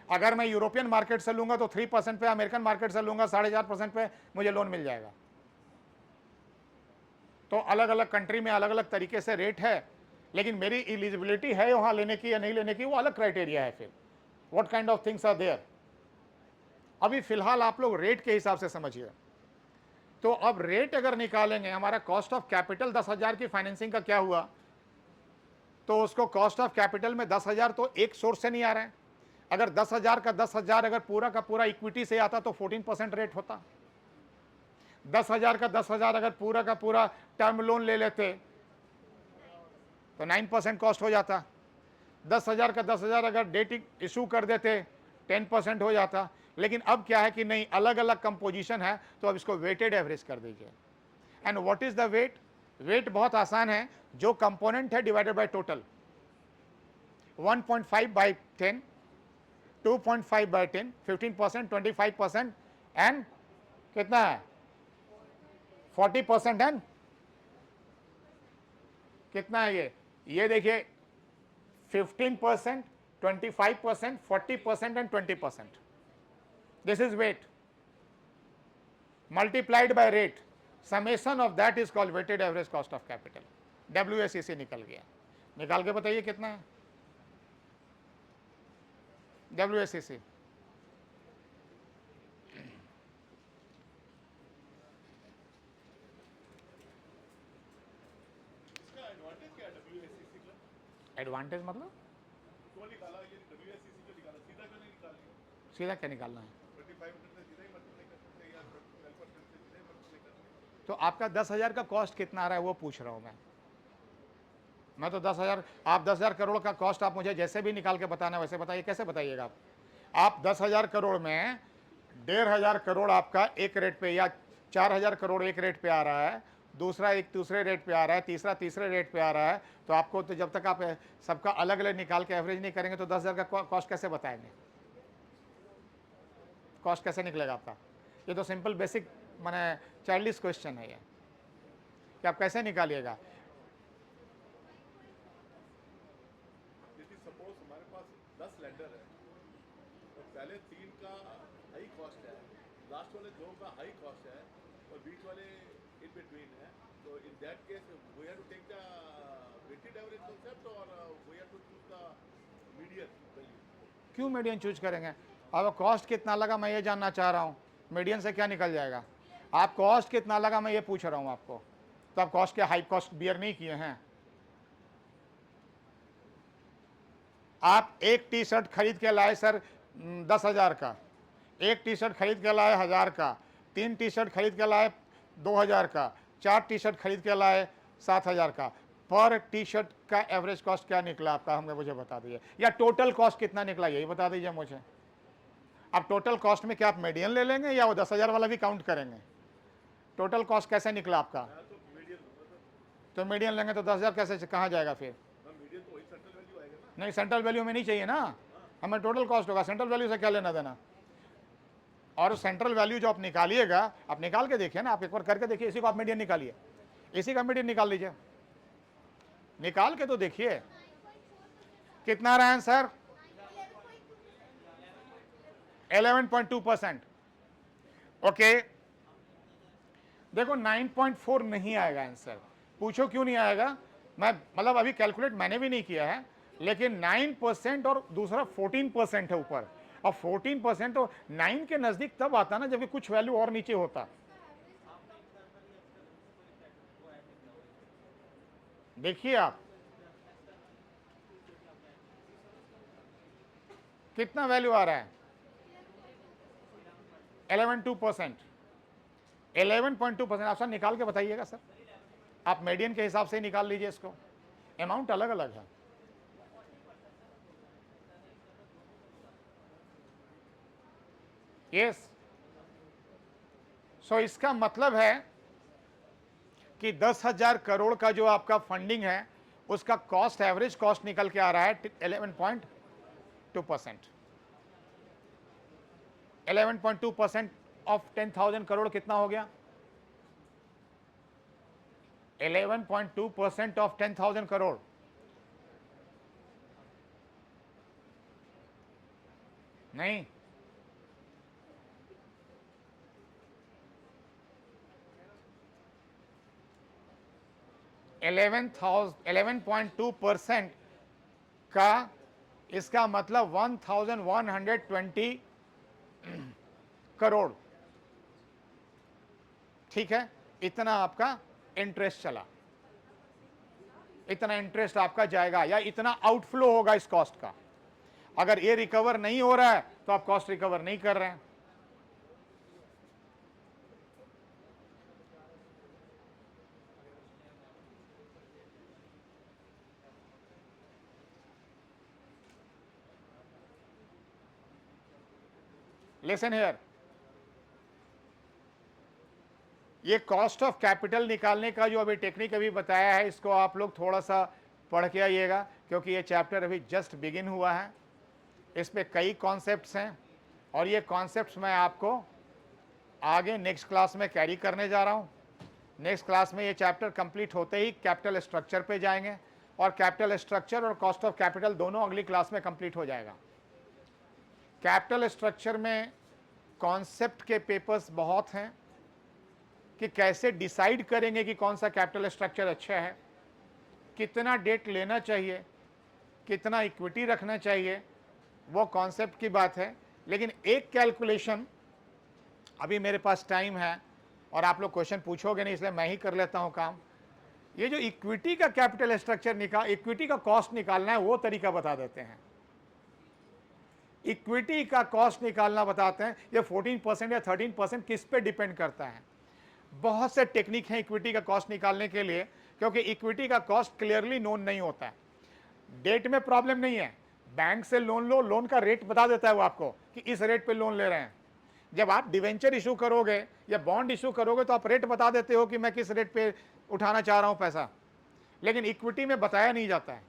अगर मैं यूरोपियन मार्केट से लूंगा तो 3% पे, अमेरिकन मार्केट से लूंगा 4.5% पे मुझे लोन मिल जाएगा। तो अलग अलग कंट्री में अलग अलग तरीके से रेट है, लेकिन मेरी एलिजिबिलिटी है वहां लेने की या नहीं लेने की, वो अलग क्राइटेरिया है। फिर what kind of things are there. अभी फिलहाल आप लोग रेट के हिसाब से समझिए। तो अब रेट अगर निकालेंगे, हमारा कॉस्ट ऑफ कैपिटल 10,000 की फाइनेंसिंग का क्या हुआ, तो उसको कॉस्ट ऑफ कैपिटल में 10,000 तो एक सोर्स से नहीं आ रहा है। अगर 10,000 का 10,000 अगर पूरा का पूरा इक्विटी से आता तो 14% रेट होता। 10,000 का 10,000 अगर पूरा का पूरा टर्म लोन ले लेते तो 9% कॉस्ट हो जाता। 10,000 का 10,000 अगर डेट इशू कर देते 10% हो जाता। लेकिन अब क्या है कि नहीं, अलग अलग कंपोजिशन है, तो अब इसको वेटेड एवरेज कर दीजिए। And what is the weight? Weight बहुत आसान है, जो कंपोनेंट है divided by total. 1.5 by 10, 2.5 by 10, 15%, 25% and कितना है 40% एंड कितना है ये देखिए 15%, 25%, 40% and 20%। This is weight multiplied by rate, summation of that is called weighted average cost of capital. WACC निकल गया। निकाल के बताइए कितना है WACC। एडवांटेज मतलब सीधा क्या निकालना है? तो आपका 10,000 का कॉस्ट कितना आ रहा है वो पूछ रहा हूं मैं तो 10,000, आप 10,000 करोड़ का कॉस्ट आप मुझे जैसे भी निकाल के बताना वैसे बताइए। कैसे बताइएगा आप 10,000 करोड़ में 1,500 करोड़ आपका एक रेट पे, या 4,000 करोड़ एक रेट पे आ रहा है, दूसरा एक दूसरे रेट पे आ रहा है, तीसरा तीसरे रेट पे आ रहा है, तो आपको तो जब तक आप सबका अलग अलग निकाल के एवरेज नहीं करेंगे तो 10,000 का कॉस्ट कैसे बताएंगे? कॉस्ट कैसे निकलेगा आपका? ये तो सिंपल बेसिक माने चाइल्डिश क्वेश्चन है ये कि आप कैसे निकालिएगा। सपोज हमारे पास 10 लेंडर है और पहले 3 का हाई कॉस्ट है, लास्ट वाले 2 का हाई कॉस्ट है और बीच वाले इन बिटवीन है, तो in that case we have to take the weighted average concept और we have to choose the median value. क्यों मीडियन चूज करेंगे? अब कॉस्ट कितना लगा मैं ये जानना चाह रहा हूँ, मीडियन से क्या निकल जाएगा? आप कॉस्ट कितना लगा मैं ये पूछ रहा हूँ आपको, तो आप कॉस्ट के हाई कॉस्ट बियर नहीं किए हैं। आप एक टी शर्ट खरीद के लाए सर 10,000 का, एक टी शर्ट खरीद के लाए 1,000 का, 3 टी शर्ट खरीद के लाए 2,000 का, 4 टी शर्ट खरीद के लाए 7,000 का। पर टी शर्ट का एवरेज कॉस्ट क्या निकला आपका, हमें मुझे बता दीजिए, या टोटल कॉस्ट कितना निकला यही बता दीजिए मुझे। अब टोटल कॉस्ट में क्या आप मीडियन ले लेंगे या वो 10,000 वाला भी काउंट करेंगे? टोटल कॉस्ट कैसे निकला आपका? तो मीडियन लेंगे तो 10,000 कैसे कहाँ जाएगा फिर? नहीं, सेंट्रल वैल्यू में नहीं चाहिए ना, हमें टोटल कॉस्ट होगा, सेंट्रल वैल्यू से क्या लेना देना। और सेंट्रल वैल्यू जो आप निकालिएगा, आप निकाल के देखिए ना, आप एक बार करके देखिए, इसी को आप मीडियन निकालिए, इसी का मीडियन निकाल लीजिए, निकाल के तो देखिए कितना आ रहा है सर। 11.2%। ओके, देखो 9.4 नहीं आएगा आंसर। पूछो क्यों नहीं आएगा? मैं मतलब अभी कैलकुलेट मैंने भी नहीं किया है, लेकिन 9% और दूसरा 14% है ऊपर, और 14% तो 9 के नजदीक तब आता ना जबकि कुछ वैल्यू और नीचे होता। देखिए आप कितना वैल्यू आ रहा है, 11.2%। 11.2% आप सर निकाल के बताइएगा सर, आप मीडियन के हिसाब से ही निकाल लीजिए इसको, अमाउंट अलग अलग है। यस, सो इसका मतलब है कि 10,000 करोड़ का जो आपका फंडिंग है उसका कॉस्ट, एवरेज कॉस्ट निकल के आ रहा है 11.2%। 11.2% ऑफ 10,000 करोड़ कितना हो गया? 11.2% ऑफ 10,000 करोड़ नहीं, 11.2% का, इसका मतलब 1120 करोड़, ठीक है। इतना आपका इंटरेस्ट चला, इतना इंटरेस्ट आपका जाएगा या इतना आउटफ्लो होगा इस कॉस्ट का। अगर ये रिकवर नहीं हो रहा है तो आप कॉस्ट रिकवर नहीं कर रहे हैं। लिसन हियर, ये कॉस्ट ऑफ कैपिटल निकालने का जो अभी टेक्निक अभी बताया है, इसको आप लोग थोड़ा सा पढ़ के आइएगा, क्योंकि ये चैप्टर अभी जस्ट बिगिन हुआ है। इस पे कई कॉन्सेप्ट्स हैं और ये कॉन्सेप्ट्स मैं आपको आगे नेक्स्ट क्लास में कैरी करने जा रहा हूँ। नेक्स्ट क्लास में ये चैप्टर कंप्लीट होते ही कैपिटल स्ट्रक्चर पे जाएंगे और कैपिटल स्ट्रक्चर और कॉस्ट ऑफ कैपिटल दोनों अगली क्लास में कंप्लीट हो जाएगा। कैपिटल स्ट्रक्चर में कॉन्सेप्ट के पेपर्स बहुत हैं कि कैसे डिसाइड करेंगे कि कौन सा कैपिटल स्ट्रक्चर अच्छा है, कितना डेट लेना चाहिए, कितना इक्विटी रखना चाहिए, वो कॉन्सेप्ट की बात है। लेकिन एक कैलकुलेशन, अभी मेरे पास टाइम है और आप लोग क्वेश्चन पूछोगे नहीं, इसलिए मैं ही कर लेता हूं काम। ये जो इक्विटी का कैपिटल स्ट्रक्चर इक्विटी का कॉस्ट निकालना है, वो तरीका बता देते हैं। इक्विटी का कॉस्ट निकालना बताते हैं। ये 14% या 13% किस पे डिपेंड करता है। बहुत से टेक्निक हैं इक्विटी का कॉस्ट निकालने के लिए, क्योंकि इक्विटी का कॉस्ट क्लियरली नोन नहीं होता है। डेट में प्रॉब्लम नहीं है, बैंक से लोन लो, लोन का रेट बता देता है वो आपको कि इस रेट पे लोन ले रहे हैं। जब आप डिवेंचर इशू करोगे या बॉन्ड इशू करोगे तो आप रेट बता देते हो कि मैं किस रेट पे उठाना चाह रहा हूं पैसा, लेकिन इक्विटी में बताया नहीं जाता है,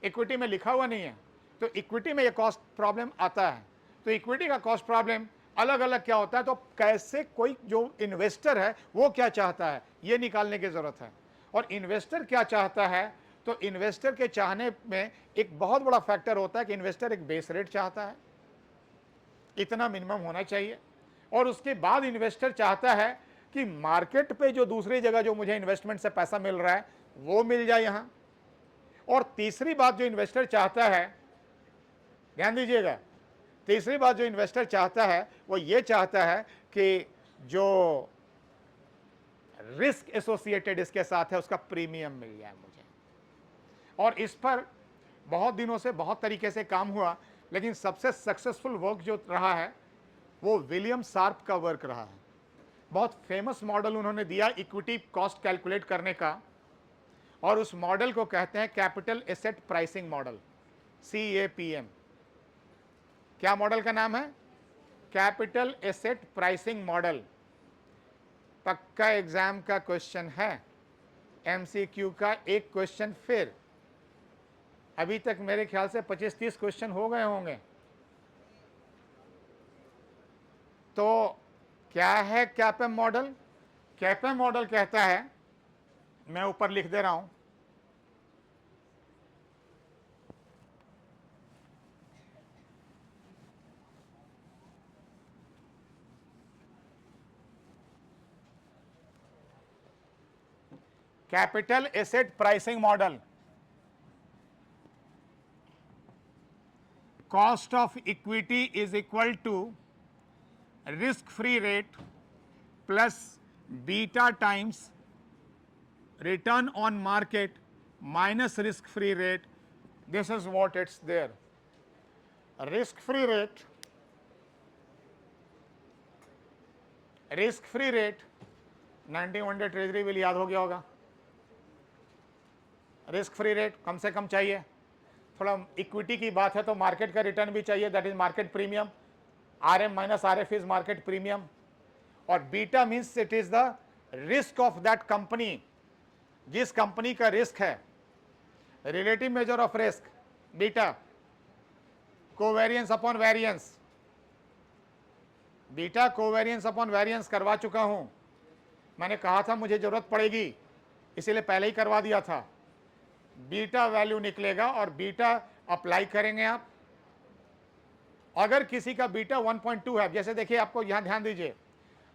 इक्विटी में लिखा हुआ नहीं है। तो इक्विटी में ये कॉस्ट प्रॉब्लम आता है। तो इक्विटी का कॉस्ट प्रॉब्लम अलग अलग क्या होता है, तो कैसे कोई जो इन्वेस्टर है वो क्या चाहता है ये निकालने की जरूरत है। और इन्वेस्टर क्या चाहता है, तो इन्वेस्टर के चाहने में एक बहुत बड़ा फैक्टर होता है कि इन्वेस्टर एक बेस रेट चाहता है, इतना मिनिमम होना चाहिए। और उसके बाद इन्वेस्टर चाहता है कि मार्केट पे जो दूसरी जगह जो मुझे इन्वेस्टमेंट से पैसा मिल रहा है वो मिल जाए यहाँ। और तीसरी बात जो इन्वेस्टर चाहता है, ध्यान दीजिएगा, तीसरी बात जो इन्वेस्टर चाहता है वो ये चाहता है कि जो रिस्क एसोसिएटेड इसके साथ है उसका प्रीमियम मिल जाए मुझे। और इस पर बहुत दिनों से बहुत तरीके से काम हुआ, लेकिन सबसे सक्सेसफुल वर्क जो रहा है वो विलियम शार्प का वर्क रहा है। बहुत फेमस मॉडल उन्होंने दिया इक्विटी कॉस्ट कैलकुलेट करने का, और उस मॉडल को कहते हैं capital asset pricing model, CAPM। क्या मॉडल का नाम है? Capital asset pricing model. पक्का एग्जाम का क्वेश्चन है, MCQ का एक क्वेश्चन। फिर अभी तक मेरे ख्याल से 25-30 क्वेश्चन हो गए होंगे। तो क्या है कैपएम मॉडल? कैपएम मॉडल कहता है, मैं ऊपर लिख दे रहा हूं, capital asset pricing model, cost of equity is equal to risk free rate plus beta times return on market minus risk free rate. This is what it's there. Risk free rate, risk free rate 91 day treasury bill याद हो गया होगा। Risk free rate कम से कम चाहिए, थोड़ा equity की बात है तो मार्केट का रिटर्न भी चाहिए, that is market premium. RM minus RF is market premium. और beta means it is the risk of that company, जिस कंपनी का रिस्क है, relative measure of risk beta, covariance upon variance. Beta covariance upon variance करवा चुका हूं, मैंने कहा था मुझे जरूरत पड़ेगी इसीलिए पहले ही करवा दिया था। बीटा वैल्यू निकलेगा और बीटा अप्लाई करेंगे आप, अगर किसी का बीटा 1.2 है, जैसे देखिए आपको यहां ध्यान दीजिए,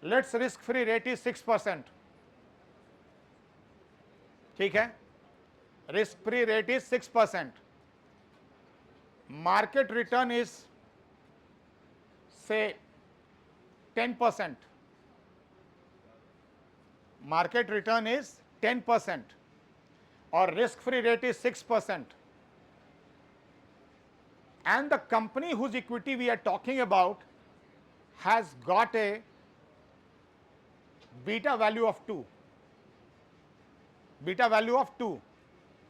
let's risk free rate is 6%, ठीक है, risk free rate is 6%, market return is से 10%, market return is 10% or risk free rate is 6%, and the company whose equity we are talking about has got a beta value of 2, beta value of 2,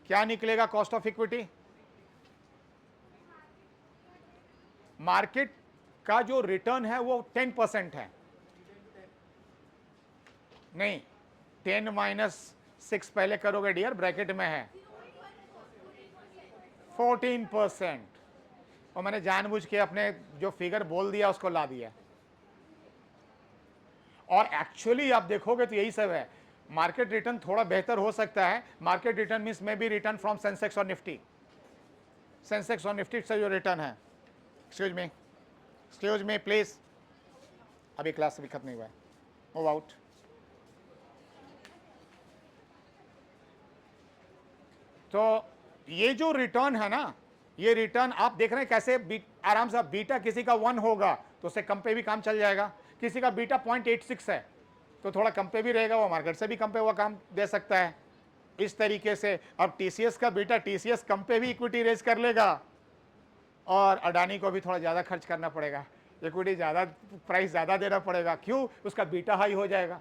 क्या निकलेगा cost of equity? Market का जो return है वो 10% है, नहीं 10 minus 6 पहले करोगे डियर, ब्रैकेट में है 14%, और मैंने जानबूझ के अपने जो फिगर बोल दिया उसको ला दिया, और एक्चुअली आप देखोगे तो यही सब है। मार्केट रिटर्न थोड़ा बेहतर हो सकता है, मार्केट रिटर्न मींस में भी रिटर्न फ्रॉम सेंसेक्स और निफ्टी, सेंसेक्स और निफ्टी से जो रिटर्न है। एक्सक्यूज मी प्लीज, अभी क्लास अभी खत्म नहीं हुआ है, मूव आउट। तो ये जो रिटर्न है ना, ये रिटर्न आप देख रहे हैं कैसे आराम से बीटा किसी का 1 होगा तो उससे कम पे भी काम चल जाएगा, किसी का बीटा 0.86 है तो थोड़ा कम पे भी रहेगा, वो मार्केट से भी कम पे वो काम दे सकता है। इस तरीके से अब टीसीएस का बीटा, टीसीएस कम पे भी इक्विटी रेज कर लेगा और अडानी को भी थोड़ा ज़्यादा खर्च करना पड़ेगा, इक्विटी ज़्यादा, प्राइस ज़्यादा देना पड़ेगा, क्यों? उसका बीटा हाई हो जाएगा,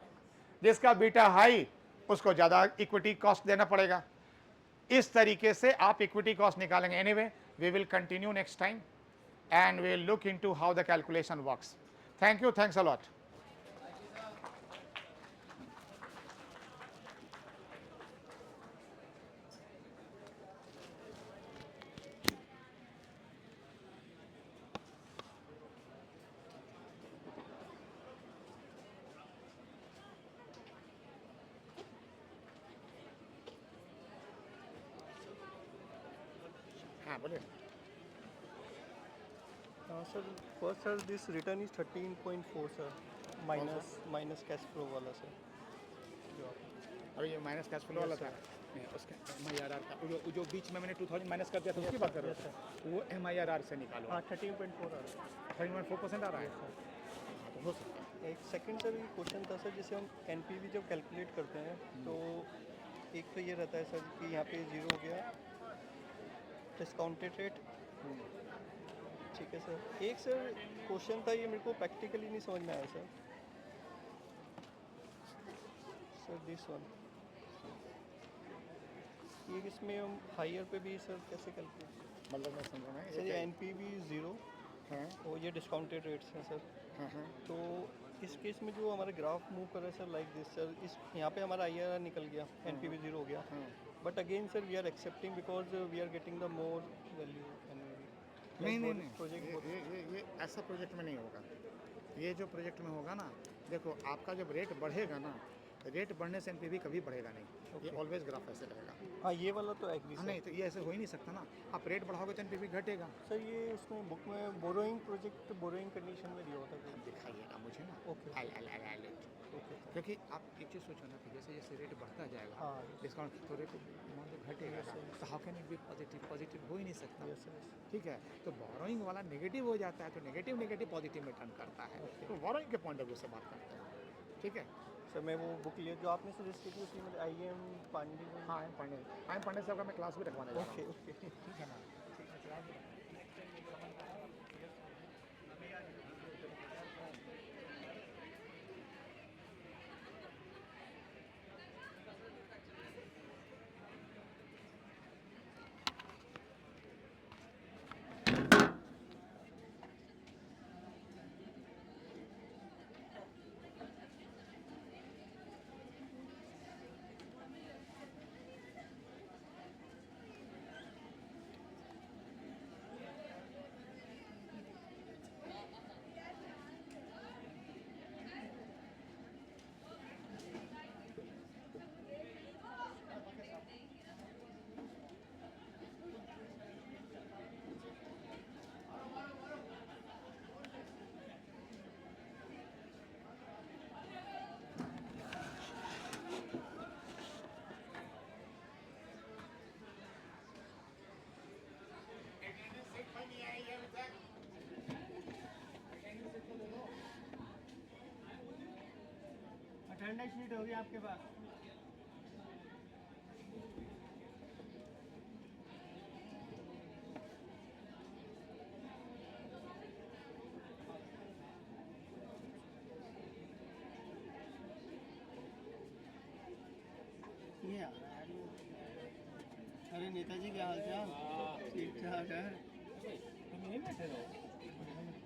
जिसका बीटा हाई उसको ज़्यादा इक्विटी कॉस्ट देना पड़ेगा। इस तरीके से आप इक्विटी कॉस्ट निकालेंगे। Anyway we will continue next time and we will look into how the calculation works. Thank you, thanks a lot. हाँ बोलिए। Sir first sir this return is 13.4 sir, minus cash flow वाला sir, जो आप अभी ये minus cash flow वाला था, नहीं उसका MIRR का जो बीच में मैंने 2000 माइनस कर दिया था उसकी बात कर रहा था, वो MIRR से निकालो। हाँ 13.4 आ रहा है। 13.4% आ रहा है, हाँ, तो हो सकता है। एक सेकंड सर ये क्वेश्चन था सर, जैसे हम एनपीवी जब कैलकुलेट करते हैं तो एक तो ये रहता है सर कि यहाँ पे 0 हो गया डिस्काउंटेड रेट, ठीक है सर। एक सर क्वेश्चन था, ये मेरे को प्रैक्टिकली नहीं समझ में आया सर, दिस वन, ये इसमें हम हायर पे भी सर कैसे कैलकुलेट, मतलब मैं समझ रहा हूँ सर ये एनपीवी 0 हाँ और ये डिस्काउंटेड रेट्स हैं सर। हाँ हाँ तो इस केस में जो हमारा ग्राफ मूव कर रहा है सर लाइक दिस सर, इस यहाँ पे हमारा IRR निकल गया, एनपीवी 0 हो गया, हाँ। But again sir we are accepting because we are getting the more value नहीं नहीं नहीं, प्रोजेक्ट। ये ऐसा प्रोजेक्ट में नहीं होगा। ये जो प्रोजेक्ट में होगा ना, देखो आपका जब रेट बढ़ेगा ना, रेट बढ़ने से एनपीवी कभी बढ़ेगा नहीं, ये ऑलवेज ग्राफ ऐसे रहेगा। हाँ ये वाला तो एग्री हाँ सर। नहीं तो ये ऐसे हो ही नहीं सकता ना, आप रेट बढ़ाओगे तो एनपीवी घटेगा। सर ये उसमें बुक में बोरोइंग प्रोजेक्ट बोरोइंग कंडीशन में दिया होता है। दिखाइएगा मुझे ना, ओके ओके क्योंकि आप एक चीज़ सोचो ना कि जैसे जैसे रेट बढ़ता जाएगा हाँ डिस्काउंट तो रेट मान लो घटेगा ना, तो how can it be positive? Positive हो ही नहीं सकता, यस सर। ठीक है। तो बोरोइंग वाला नेगेटिव हो जाता है, तो नेगेटिव नेगेटिव पॉजिटिव में टर्न करता है, तो बोरोइंग के पॉइंट ऑफ व्यू से बात करते हैं, ठीक है। सर मैं वो बुक लिया जो आपने सजेस्ट की थी उसमें मुझे IM पांडे। हाँ आई एम पांडे साहब का मैं क्लास भी रखवाने जा रहा हूँ, ओके ओके ठीक है ना, ठीक है क्लास भी स्टैंडर्ड शीट होगी आपके पास। ये आ रहा है यार। अरे नेताजी क्या हाल चाल? ठीक ठाक है। तुम यहीं बैठे रहो।